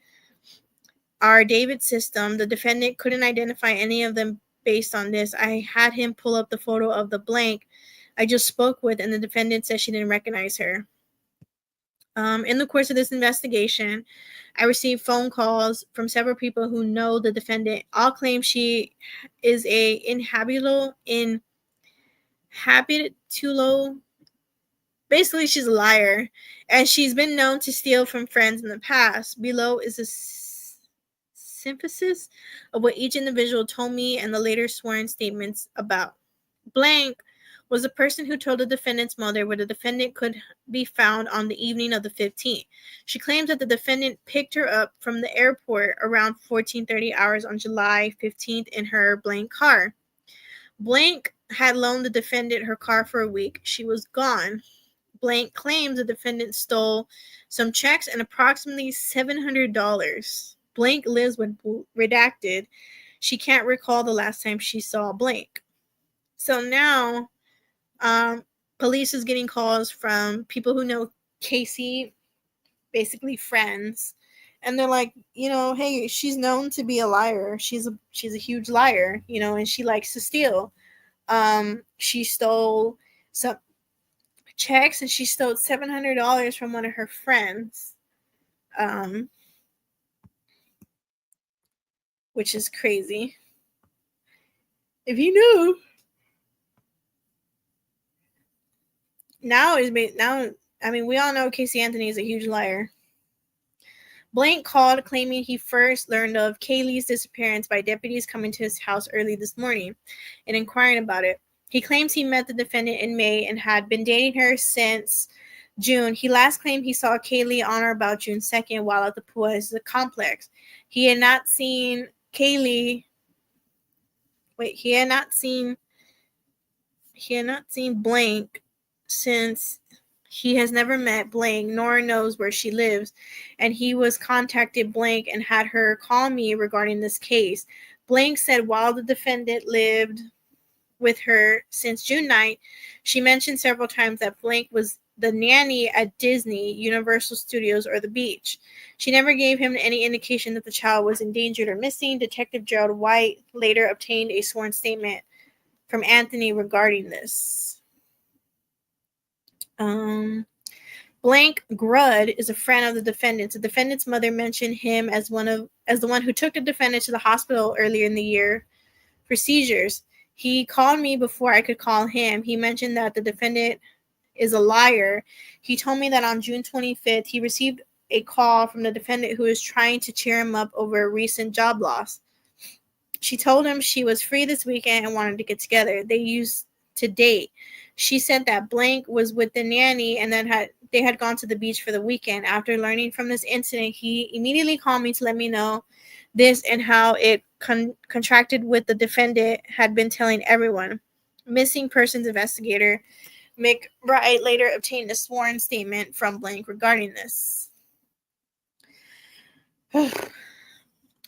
our David system. The defendant couldn't identify any of them based on this. I had him pull up the photo of the blank I just spoke with, and the defendant said she didn't recognize her. In the course of this investigation, I received phone calls from several people who know the defendant. All claim she is a basically she's a liar, and she's been known to steal from friends in the past. Below is a synthesis of what each individual told me and the later sworn statements about. Blank was the person who told the defendant's mother where the defendant could be found on the evening of the 15th. She claims that the defendant picked her up from the airport around 14:30 hours on July 15th in her blank car. Blank had loaned the defendant her car for a week. She was gone. Blank claims the defendant stole some checks and approximately $700. Blank lives with redacted. She can't recall the last time she saw Blank. So now, police is getting calls from people who know Casey, basically friends, and they're like, hey, she's known to be a liar. She's a huge liar, and she likes to steal. She stole some checks and she stole $700 from one of her friends, which is crazy. If you knew. We all know Caylee Anthony is a huge liar. Blank called claiming he first learned of Caylee's disappearance by deputies coming to his house early this morning and inquiring about it. He claims he met the defendant in May and had been dating her since June. He last claimed he saw Caylee on or about June 2nd while at the Puez complex. He had not seen Blank since he has never met Blank nor knows where she lives, and he was contacted Blank and had her call me regarding this case. Blank said while the defendant lived with her since June 9th, she mentioned several times that Blank was the nanny at Disney, Universal Studios, or the beach. She never gave him any indication that the child was endangered or missing. Detective Gerald White later obtained a sworn statement from Anthony regarding this. Blank Grudd is a friend of the defendant's. The defendant's mother mentioned him as the one who took the defendant to the hospital earlier in the year for seizures. He called me before I could call him. He mentioned that the defendant is a liar. He told me that on June 25th, he received a call from the defendant who is trying to cheer him up over a recent job loss. She told him she was free this weekend and wanted to get together. They used to date. She said that blank was with the nanny and then they had gone to the beach for the weekend. After learning from this incident, he immediately called me to let me know this and how it contracted with the defendant had been telling everyone. Missing persons investigator McBride later obtained a sworn statement from blank regarding this.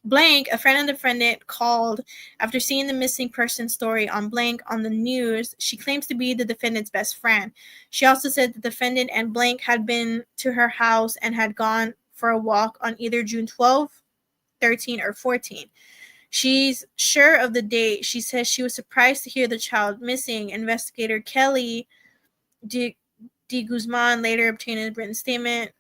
Blank, a friend of the defendant, called after seeing the missing person story on blank on the news. She claims to be the defendant's best friend. She also said the defendant and blank had been to her house and had gone for a walk on either June 12, 13, or 14. She's sure of the date. She says she was surprised to hear the child missing. Investigator Caylee De Guzman later obtained a written statement.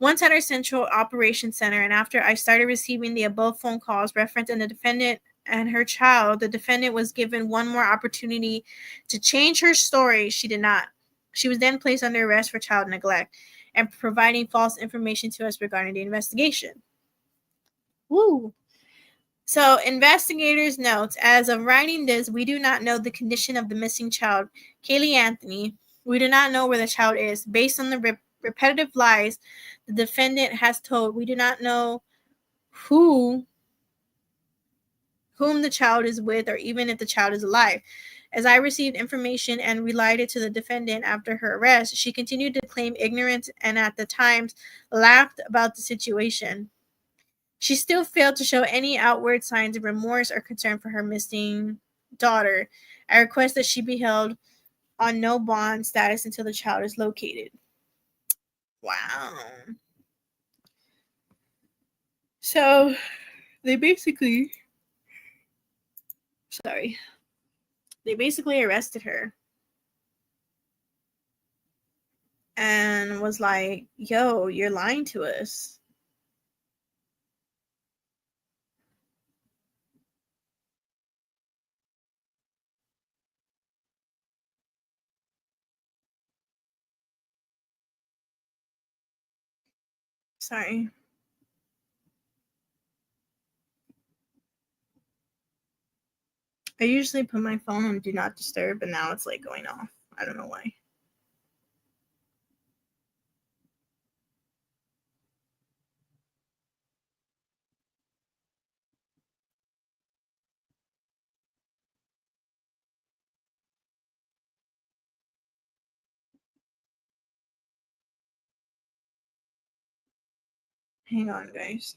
Once at our Central Operations Center, and after I started receiving the above phone calls referencing the defendant and her child, the defendant was given one more opportunity to change her story. She did not. She was then placed under arrest for child neglect and providing false information to us regarding the investigation. Woo! So, investigators note, as of writing this, we do not know the condition of the missing child, Caylee Anthony. We do not know where the child is. Based on the repetitive lies the defendant has told, we do not know whom the child is with or even if the child is alive. As I received information and relayed it to the defendant after her arrest, she continued to claim ignorance and at the times laughed about the situation. She still failed to show any outward signs of remorse or concern for her missing daughter. I request that she be held on no bond status until the child is located. Wow. So they basically arrested her and was like, yo, you're lying to us. Sorry. I usually put my phone on do not disturb, but now it's like going off. I don't know why. Hang on, guys.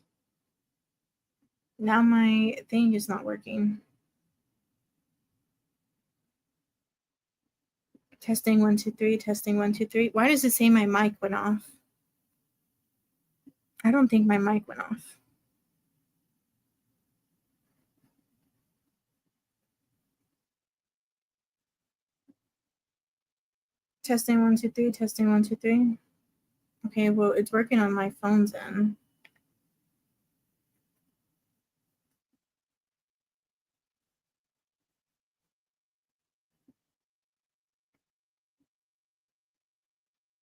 Now my thing is not working. Testing 1 2 3. Testing 1 2 3. Why does it say my mic went off? I don't think my mic went off. Testing 1 2 3. Testing 1 2 3. Okay, well it's working on my phone's end.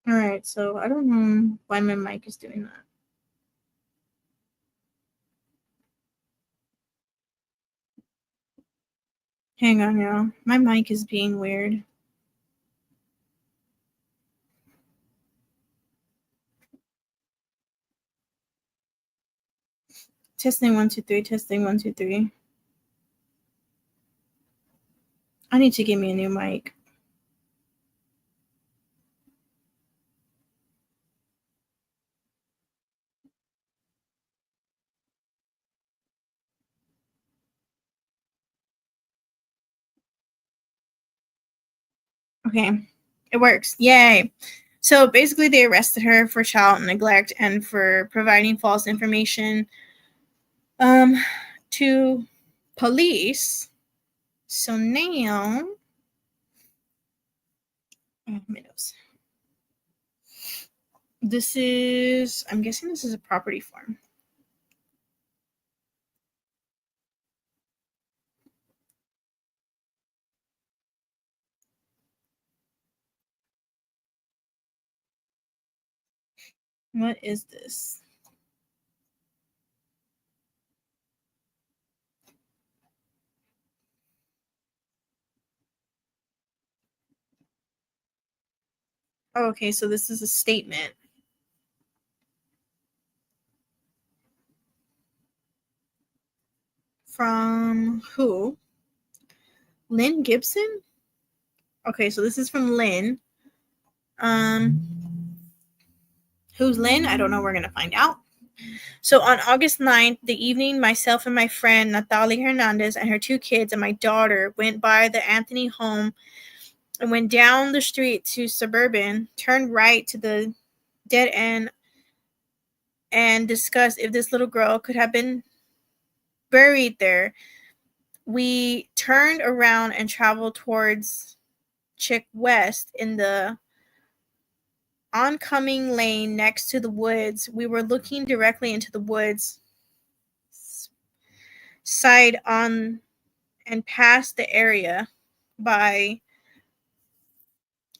All right, so I don't know why my mic is doing that. Hang on, y'all. My mic is being weird. Testing 1 2 3. Testing 1 2 3. I need to get me a new mic. Okay, it works. Yay. So basically, they arrested her for child neglect and for providing false information to police. So now, oh, my nose. This is, I'm guessing this is a property form. What is this? Oh, okay, so this is a statement. From who? Lynn Gibson? Okay, so this is from Lynn. Who's Lynn? I don't know. We're going to find out. So on August 9th, the evening, myself and my friend Natalie Hernandez and her 2 kids and my daughter went by the Anthony home and went down the street to Suburban, turned right to the dead end, and discussed if this little girl could have been buried there. We turned around and traveled towards Chick West in the oncoming lane next to the woods. We were looking directly into the woods side on and past the area by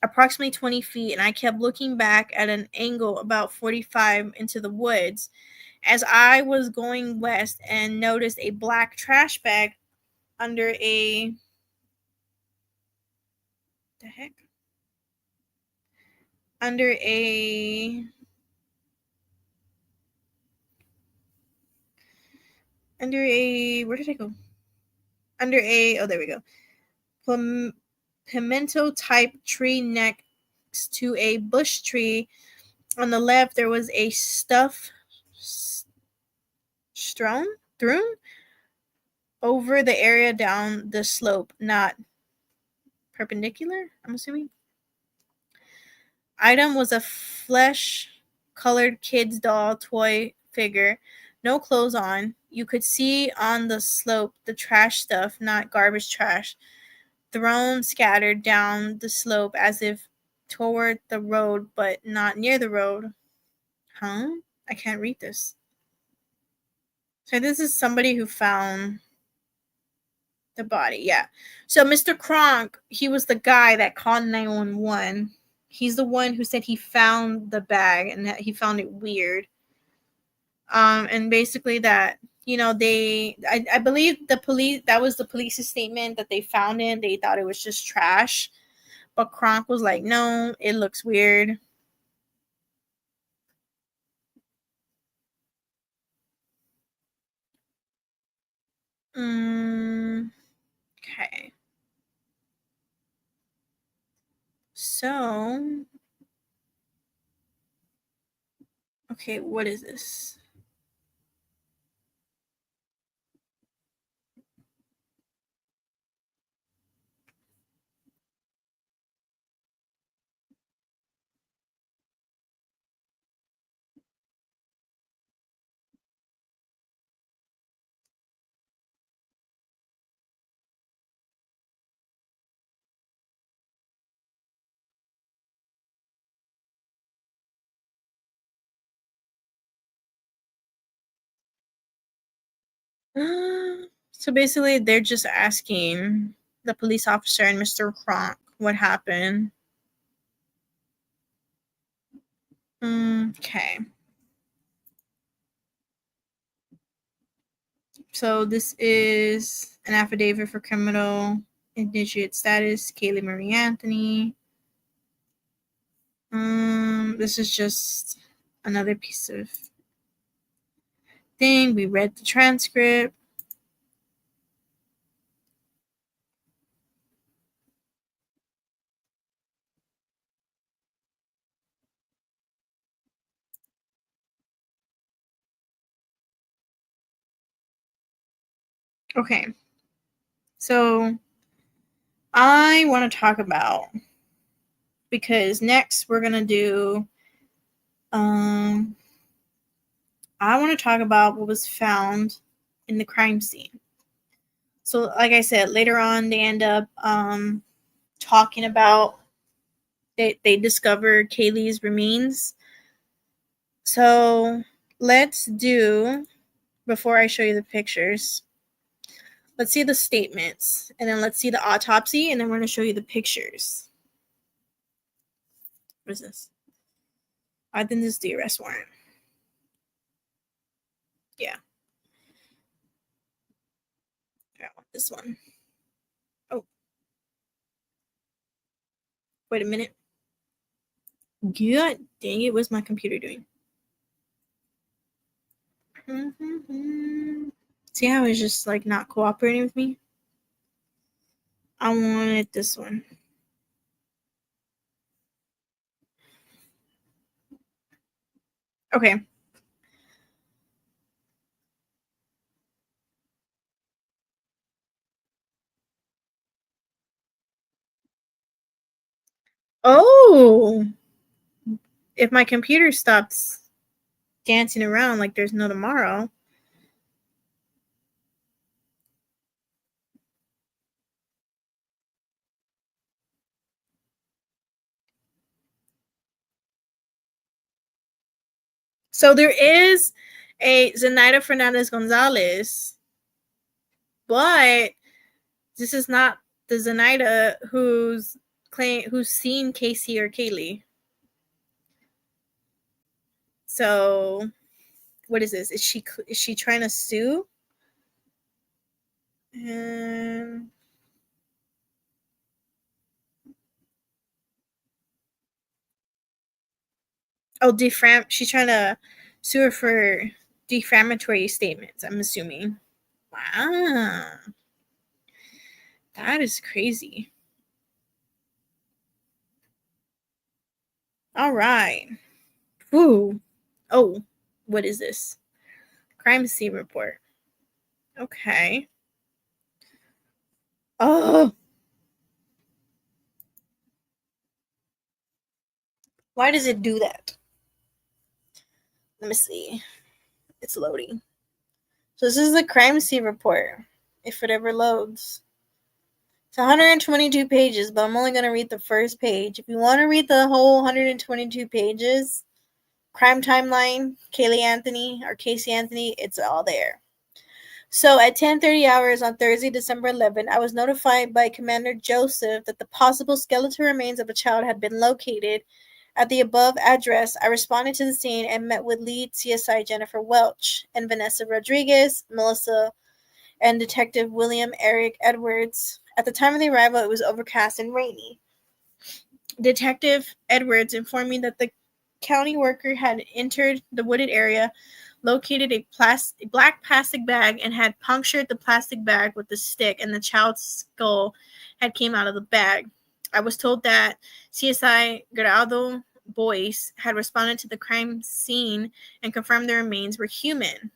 approximately 20 feet, and I kept looking back at an angle about 45 into the woods as I was going west and noticed a black trash bag under a the heck under a where did I go? Under a, oh, there we go. Pimento type tree next to a bush tree. On the left, there was a stuff strewn over the area down the slope, not perpendicular, I'm assuming. Item was a flesh colored kid's doll toy figure, no clothes on. You could see on the slope the trash stuff, not garbage trash, thrown scattered down the slope as if toward the road, but not near the road. Huh? I can't read this. So this is somebody who found the body. Yeah. So Mr. Kronk, he was the guy that called 911. He's the one who said he found the bag and that he found it weird. And basically that, I believe the police, that was the police's statement that they found it. They thought it was just trash. But Kronk was like, no, it looks weird. Okay. So, okay, what is this? So basically, they're just asking the police officer and Mr. Kronk what happened. Okay. So this is an affidavit for criminal indigent status, Caylee Marie Anthony. This is just another piece of thing. We read the transcript. Okay. So I want to talk about, because next we're going to do I want to talk about what was found in the crime scene. So like I said, later on they end up talking about they discover Caylee's remains. So let's do, before I show you the pictures, let's see the statements, and then let's see the autopsy, and then we're going to show you the pictures. What is this? I think this is the arrest warrant. Yeah. I want this one. Oh. Wait a minute. God dang it, what's my computer doing? See how it's just like not cooperating with me? I wanted this one. Okay. Oh, if my computer stops dancing around like there's no tomorrow. So there is a Zenaida Fernandez Gonzalez, but this is not the Zenaida who's seen Casey or Caylee. So what is this? Is she trying to sue? She's trying to sue her for defamatory statements, I'm assuming. Wow. That is crazy. All right. Woo. Oh, what is this? Crime scene report. Okay. Oh. Why does it do that? Let me see. It's loading. So this is the crime scene report, if it ever loads. It's 122 pages, but I'm only going to read the first page. If you want to read the whole 122 pages, crime timeline, Caylee Anthony or Casey Anthony, it's all there. So at 10:30 hours on Thursday, December 11, I was notified by Commander Joseph that the possible skeletal remains of a child had been located at the above address. I responded to the scene and met with lead CSI Jennifer Welch and Vanessa Rodriguez, Melissa, and Detective William Eric Edwards. At the time of the arrival, it was overcast and rainy. Detective Edwards informed me that the county worker had entered the wooded area, located a black plastic bag, and had punctured the plastic bag with a stick, and the child's skull had came out of the bag. I was told that CSI Geraldo Boyce had responded to the crime scene and confirmed the remains were human.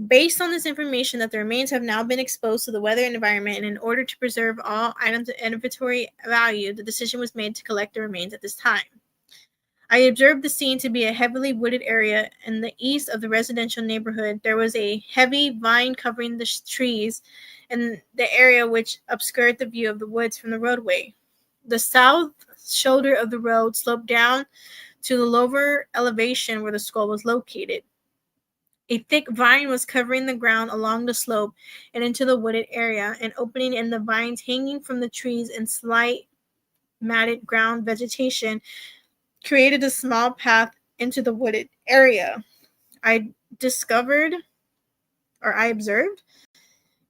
Based on this information that the remains have now been exposed to the weather and environment, and in order to preserve all items of inventory value, the decision was made to collect the remains at this time. I observed the scene to be a heavily wooded area in the east of the residential neighborhood. There was a heavy vine covering the trees in the area, which obscured the view of the woods from the roadway. The south shoulder of the road sloped down to the lower elevation where the skull was located. A thick vine was covering the ground along the slope and into the wooded area. An opening in the vines hanging from the trees and slight matted ground vegetation created a small path into the wooded area. I observed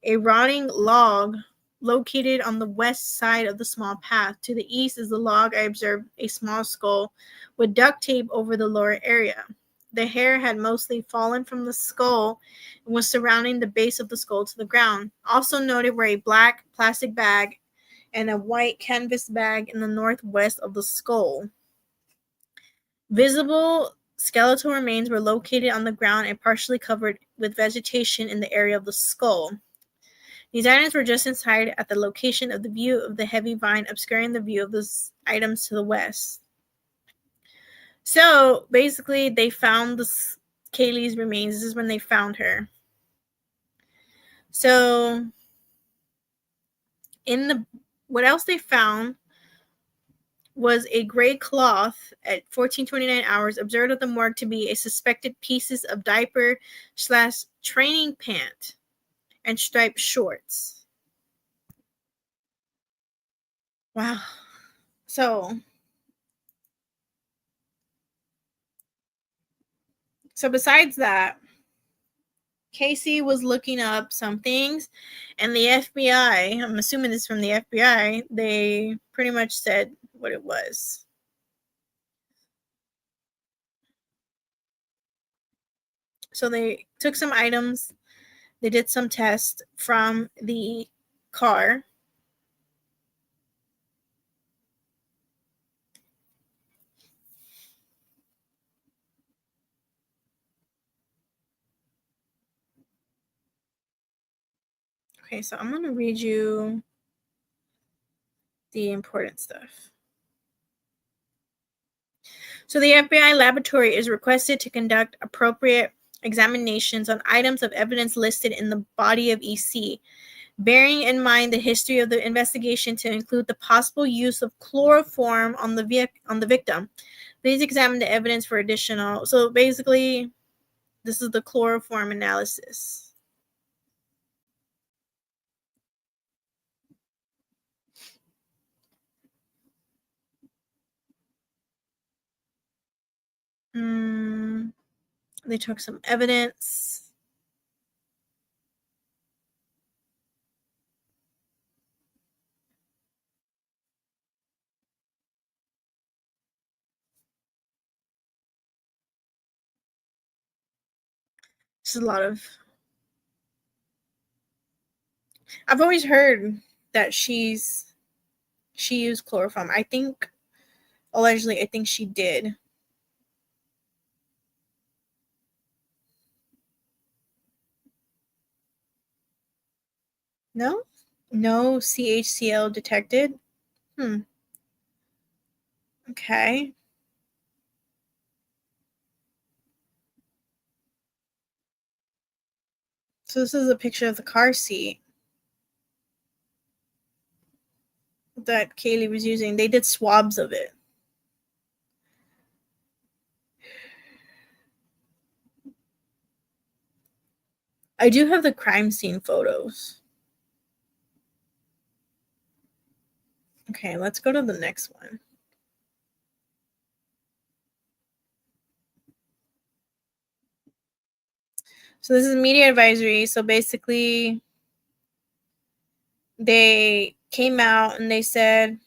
a rotting log located on the west side of the small path. To the east is the log. I observed a small skull with duct tape over the lower area. The hair had mostly fallen from the skull and was surrounding the base of the skull to the ground. Also noted were a black plastic bag and a white canvas bag in the northwest of the skull. Visible skeletal remains were located on the ground and partially covered with vegetation in the area of the skull. These items were just inside at the location of the view of the heavy vine, obscuring the view of those items to the west. So basically, they found Caylee's remains. This is when they found her. So what else they found was a gray cloth at 14:29 hours, observed at the morgue to be a suspected pieces of diaper/training pant and striped shorts. Wow. So So besides that, Casey was looking up some things, and the FBI, I'm assuming this from the FBI, they pretty much said what it was. So they took some items, they did some tests from the car. Okay, so I'm going to read you the important stuff. So the FBI laboratory is requested to conduct appropriate examinations on items of evidence listed in the body of EC, bearing in mind the history of the investigation to include the possible use of chloroform on the victim. Please examine the evidence for additional. So basically, this is the chloroform analysis. They took some evidence. This is a lot of. I've always heard that she used chloroform. I think allegedly, I think she did. No? No CHCl detected? Okay. So this is a picture of the car seat that Caylee was using. They did swabs of it. I do have the crime scene photos. Okay, let's go to the next one. So this is media advisory. So basically, they came out and they said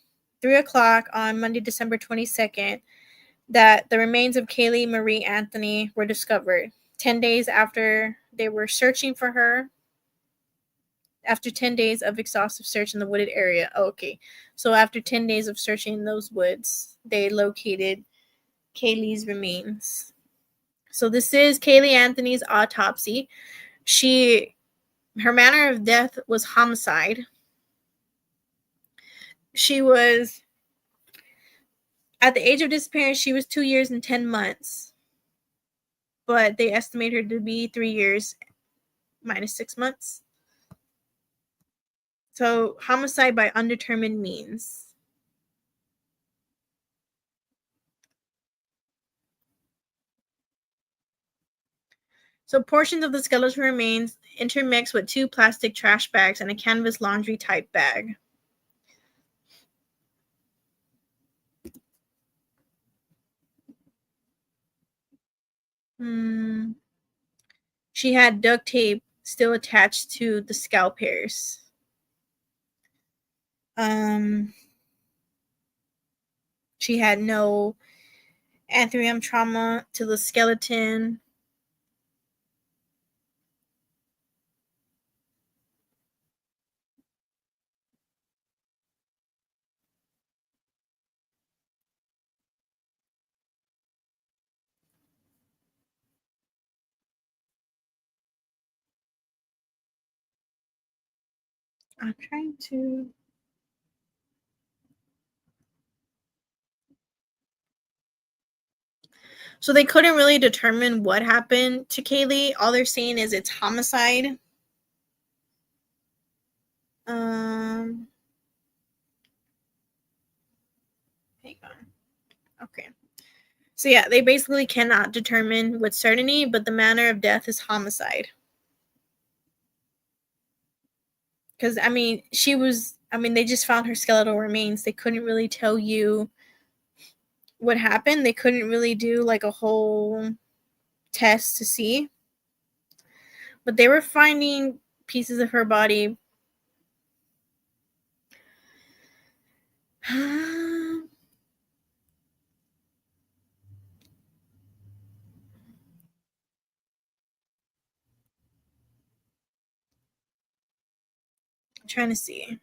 3:00 on Monday, December 22nd, that the remains of Caylee Marie Anthony were discovered. 10 days after they were searching for her, after 10 days of exhaustive search in the wooded area. Oh, okay. So after 10 days of searching in those woods, they located Caylee's remains. So this is Caylee Anthony's autopsy. Her manner of death was homicide. She was, at the age of disappearance, she was 2 years and 10 months. But they estimate her to be 3 years minus 6 months. So homicide by undetermined means. So portions of the skeletal remains intermixed with 2 plastic trash bags and a canvas laundry type bag. She had duct tape still attached to the scalp hairs. She had no anthurium trauma to the skeleton. I'm trying to. So they couldn't really determine what happened to Caylee. All they're saying is it's homicide. Hang on. Okay. So yeah, they basically cannot determine with certainty, but the manner of death is homicide. Because they just found her skeletal remains. They couldn't really tell you what happened. They couldn't really do like a whole tests to see. But they were finding pieces of her body. I'm trying to see.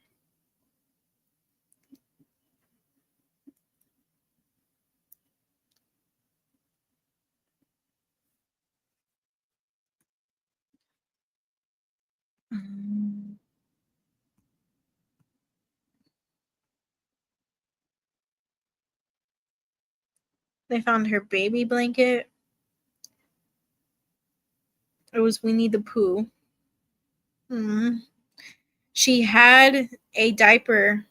They found her baby blanket. It was Winnie the Pooh. She had a diaper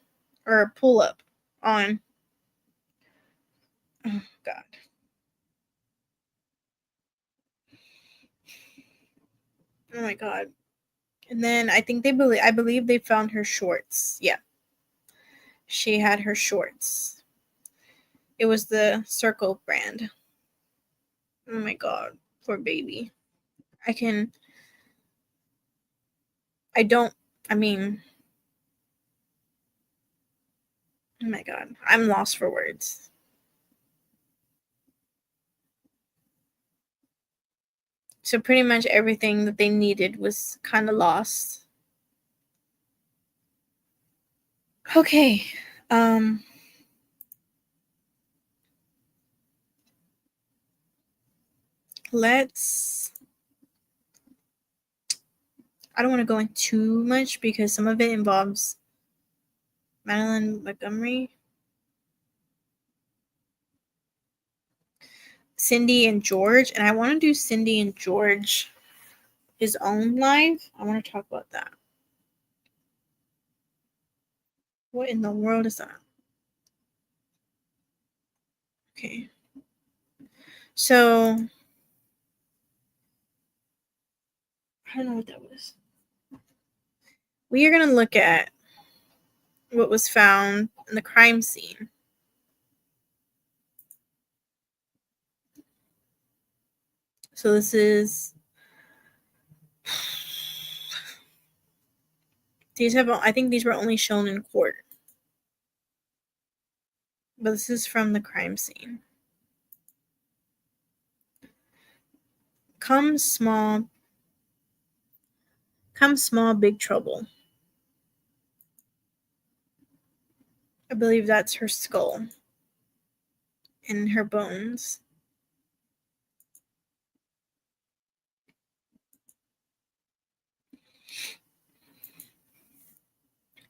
or a pull-up on. Oh, God. Oh, my God. And then I believe they found her shorts. Yeah. She had her shorts. It was the Circle brand. Oh, my God. Poor baby. Oh my God, I'm lost for words. So pretty much everything that they needed was kind of lost. Okay. I don't want to go into too much because some of it involves Madeline Montgomery, Cindy and George, and I want to do Cindy and George his own live. I want to talk about that. What in the world is that? Okay. So I don't know what that was. We are going to look at what was found in the crime scene. So this is I think these were only shown in court. But this is from the crime scene. Come small, big trouble. I believe that's her skull and her bones.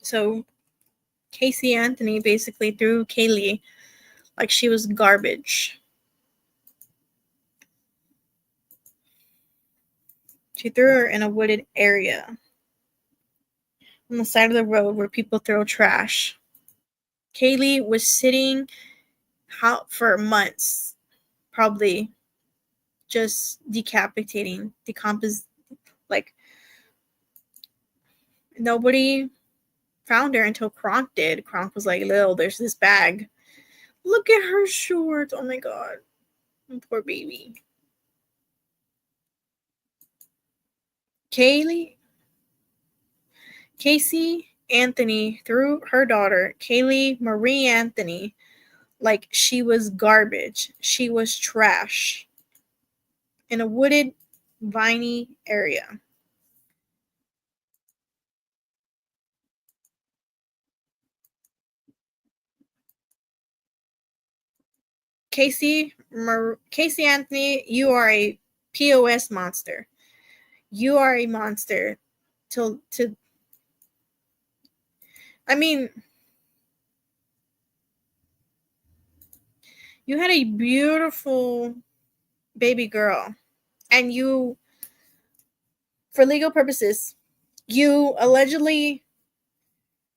So Caylee Anthony basically threw Caylee like she was garbage. She threw her in a wooded area on the side of the road where people throw trash. Caylee was sitting out for months, probably just like nobody found her until Kronk did. Kronk was like, Lil, there's this bag. Look at her shorts. Oh my God. Poor baby. Caylee Anthony threw her daughter, Caylee Marie Anthony, like she was garbage. She was trash. In a wooded, viney area. Caylee Anthony, you are a POS monster. You are a monster. I mean, you had a beautiful baby girl, and you, for legal purposes, you allegedly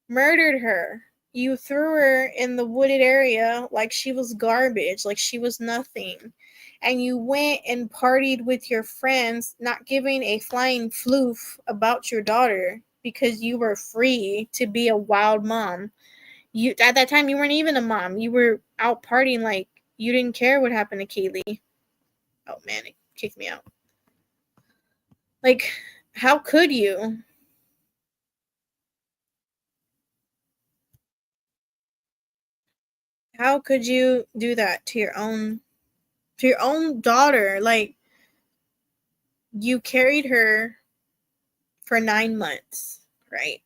murdered her. You threw her in the wooded area like she was garbage, like she was nothing. And you went and partied with your friends, not giving a flying floof about your daughter because you were free to be a wild mom. You at that time you weren't even a mom. You were out partying like you didn't care what happened to Caylee. Oh man, kick me out. Like, how could you? How could you do that to your own daughter? Like, you carried her for 9 months, right?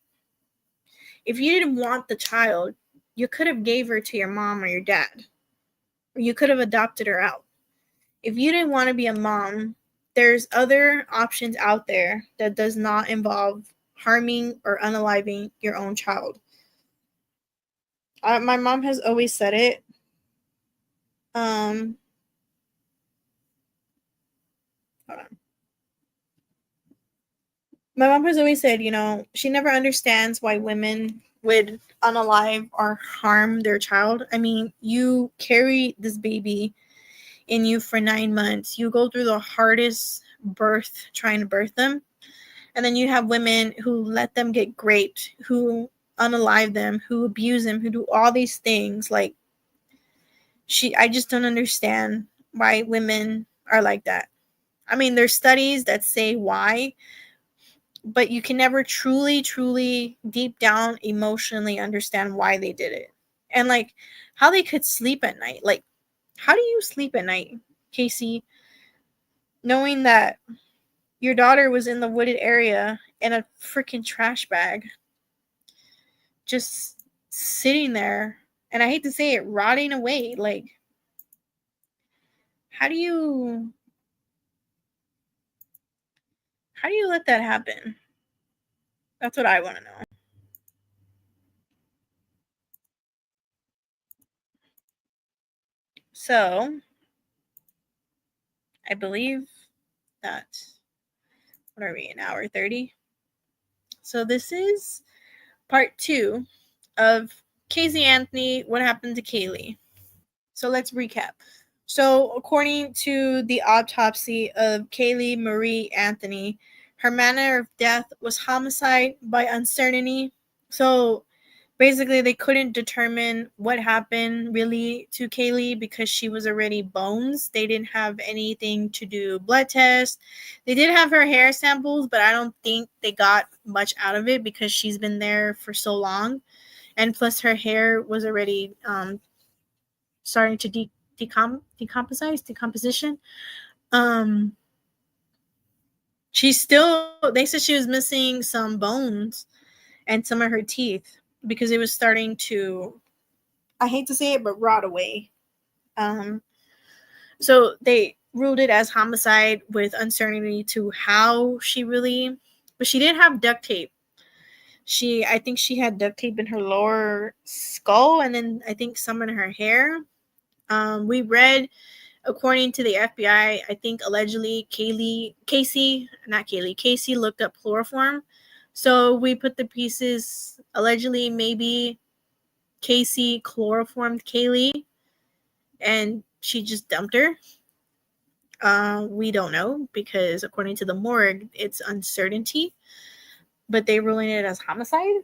If you didn't want the child, you could have gave her to your mom or your dad, or you could have adopted her out. If you didn't want to be a mom, there's other options out there that does not involve harming or unaliving your own child. My mom has always said it. Hold on. My mom has always said, she never understands why women would unalive or harm their child. I mean, you carry this baby in you for 9 months. You go through the hardest birth trying to birth them. And then you have women who let them get raped, who unalive them, who abuse them, who do all these things. Like, I just don't understand why women are like that. I mean, there's studies that say why, but you can never truly, truly deep down emotionally understand why they did it. And like how they could sleep at night. Like, how do you sleep at night, Casey, knowing that your daughter was in the wooded area in a freaking trash bag, just sitting there, and I hate to say it, rotting away? Like, how do you let that happen? That's what I want to know. So, I believe that, what are we, an hour 30? So this is part 2 of Caylee Anthony, What Happened to Caylee. So let's recap. So according to the autopsy of Caylee Marie Anthony, her manner of death was homicide by uncertainty. So basically, they couldn't determine what happened really to Caylee because she was already bones. They didn't have anything to do blood tests. They did have her hair samples, but I don't think they got much out of it because she's been there for so long. And plus, her hair was already starting to decomposition. They said she was missing some bones and some of her teeth because it was starting to, I hate to say it, but rot away. So they ruled it as homicide with uncertainty to how she really, but she did have duct tape. I think she had duct tape in her lower skull, and then I think some in her hair. We read, according to the FBI, I think allegedly Casey looked up chloroform. So we put the pieces, allegedly maybe Casey chloroformed Caylee and she just dumped her. We don't know because according to the morgue, it's uncertainty, but they ruling it as homicide.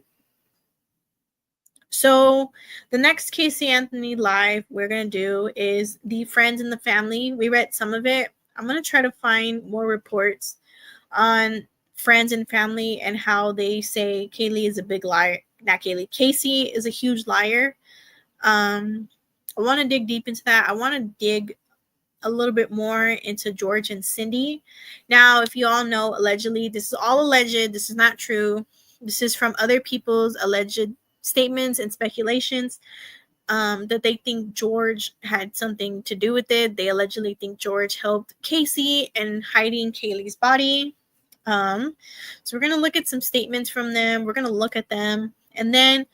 So the next Caylee Anthony live we're going to do is the friends and the family. We read some of it. I'm going to try to find more reports on friends and family and how they say Caylee is a big liar. Not Caylee. Casey is a huge liar. I want to dig deep into that. I want to dig a little bit more into George and Cindy. Now, if you all know, allegedly, this is all alleged. This is not true. This is from other people's alleged statements and speculations that they think George had something to do with it. They allegedly think George helped Casey in hiding Caylee's body. So we're going to look at some statements from them. We're going to look at them. And then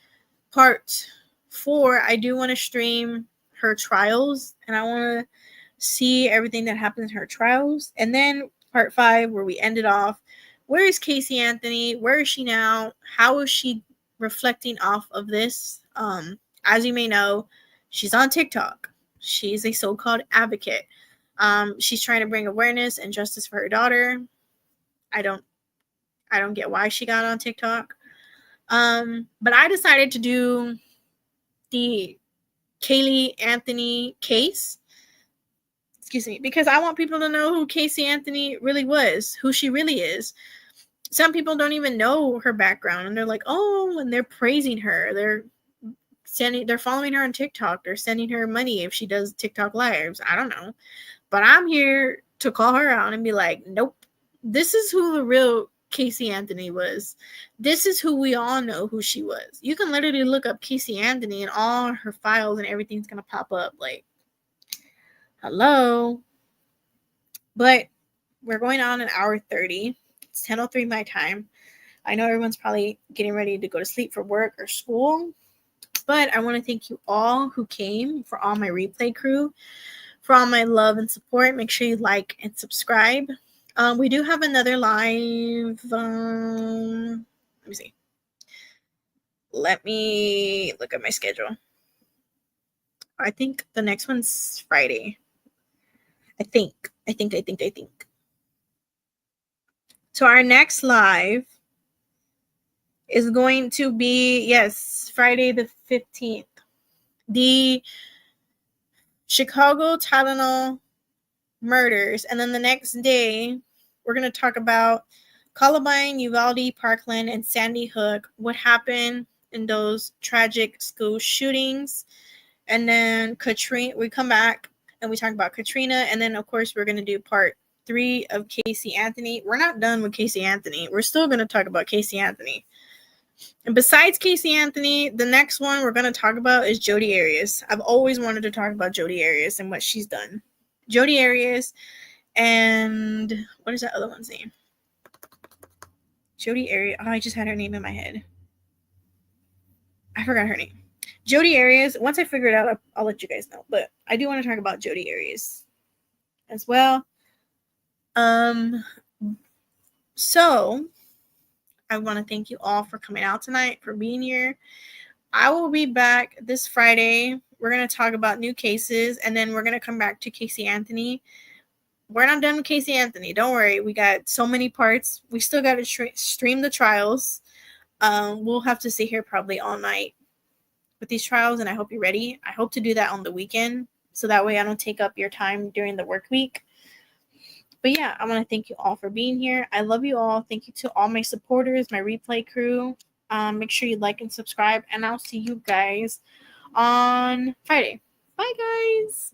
part 4, I do want to stream her trials, and I want to see everything that happened in her trials. And then part 5, where we ended off, where is Caylee Anthony? Where is she now? How is she reflecting off of this? As you may know, she's on TikTok. She's a so-called advocate. She's trying to bring awareness and justice for her daughter. I don't get why she got on TikTok. But I decided to do the Caylee Anthony case. excuse me, because I want people to know who Caylee Anthony really was, who she really is. Some people don't even know her background, and they're like, oh, and they're praising her. They're following her on TikTok. They're sending her money if she does TikTok lives. I don't know. But I'm here to call her out and be like, nope, this is who the real Caylee Anthony was. This is who we all know who she was. You can literally look up Caylee Anthony and all her files and everything's going to pop up. Like, hello. But we're going on an hour 30. It's 10:03 my time. I know everyone's probably getting ready to go to sleep for work or school. But I want to thank you all who came, for all my replay crew, for all my love and support. Make sure you like and subscribe. We do have another live. Let me see. Let me look at my schedule. I think the next one's Friday. I think. So our next live is going to be, yes, Friday the 15th. The Chicago Tylenol murders. And then the next day, we're going to talk about Columbine, Uvalde, Parkland, and Sandy Hook. What happened in those tragic school shootings. And then Katrina, we come back and we talk about Katrina. And then, of course, we're going to do part 3 of Caylee Anthony. We're not done with Caylee Anthony. We're still going to talk about Caylee Anthony. And besides Caylee Anthony, the next one we're going to talk about is Jodi Arias. I've always wanted to talk about Jodi Arias and what she's done. Jodi Arias and what is that other one's name? Jodi Arias. Oh, I just had her name in my head. I forgot her name. Jodi Arias. Once I figure it out, I'll let you guys know. But I do want to talk about Jodi Arias as well. So I want to thank you all for coming out tonight, for being here. I will be back this Friday. We're going to talk about new cases, and then we're going to come back to Caylee Anthony. We're not done with Caylee Anthony. Don't worry. We got so many parts. We still got to stream the trials. We'll have to sit here probably all night with these trials, and I hope you're ready. I hope to do that on the weekend, so that way I don't take up your time during the work week. But yeah, I want to thank you all for being here. I love you all. Thank you to all my supporters, my replay crew. Make sure you like and subscribe, and I'll see you guys on Friday. Bye, guys.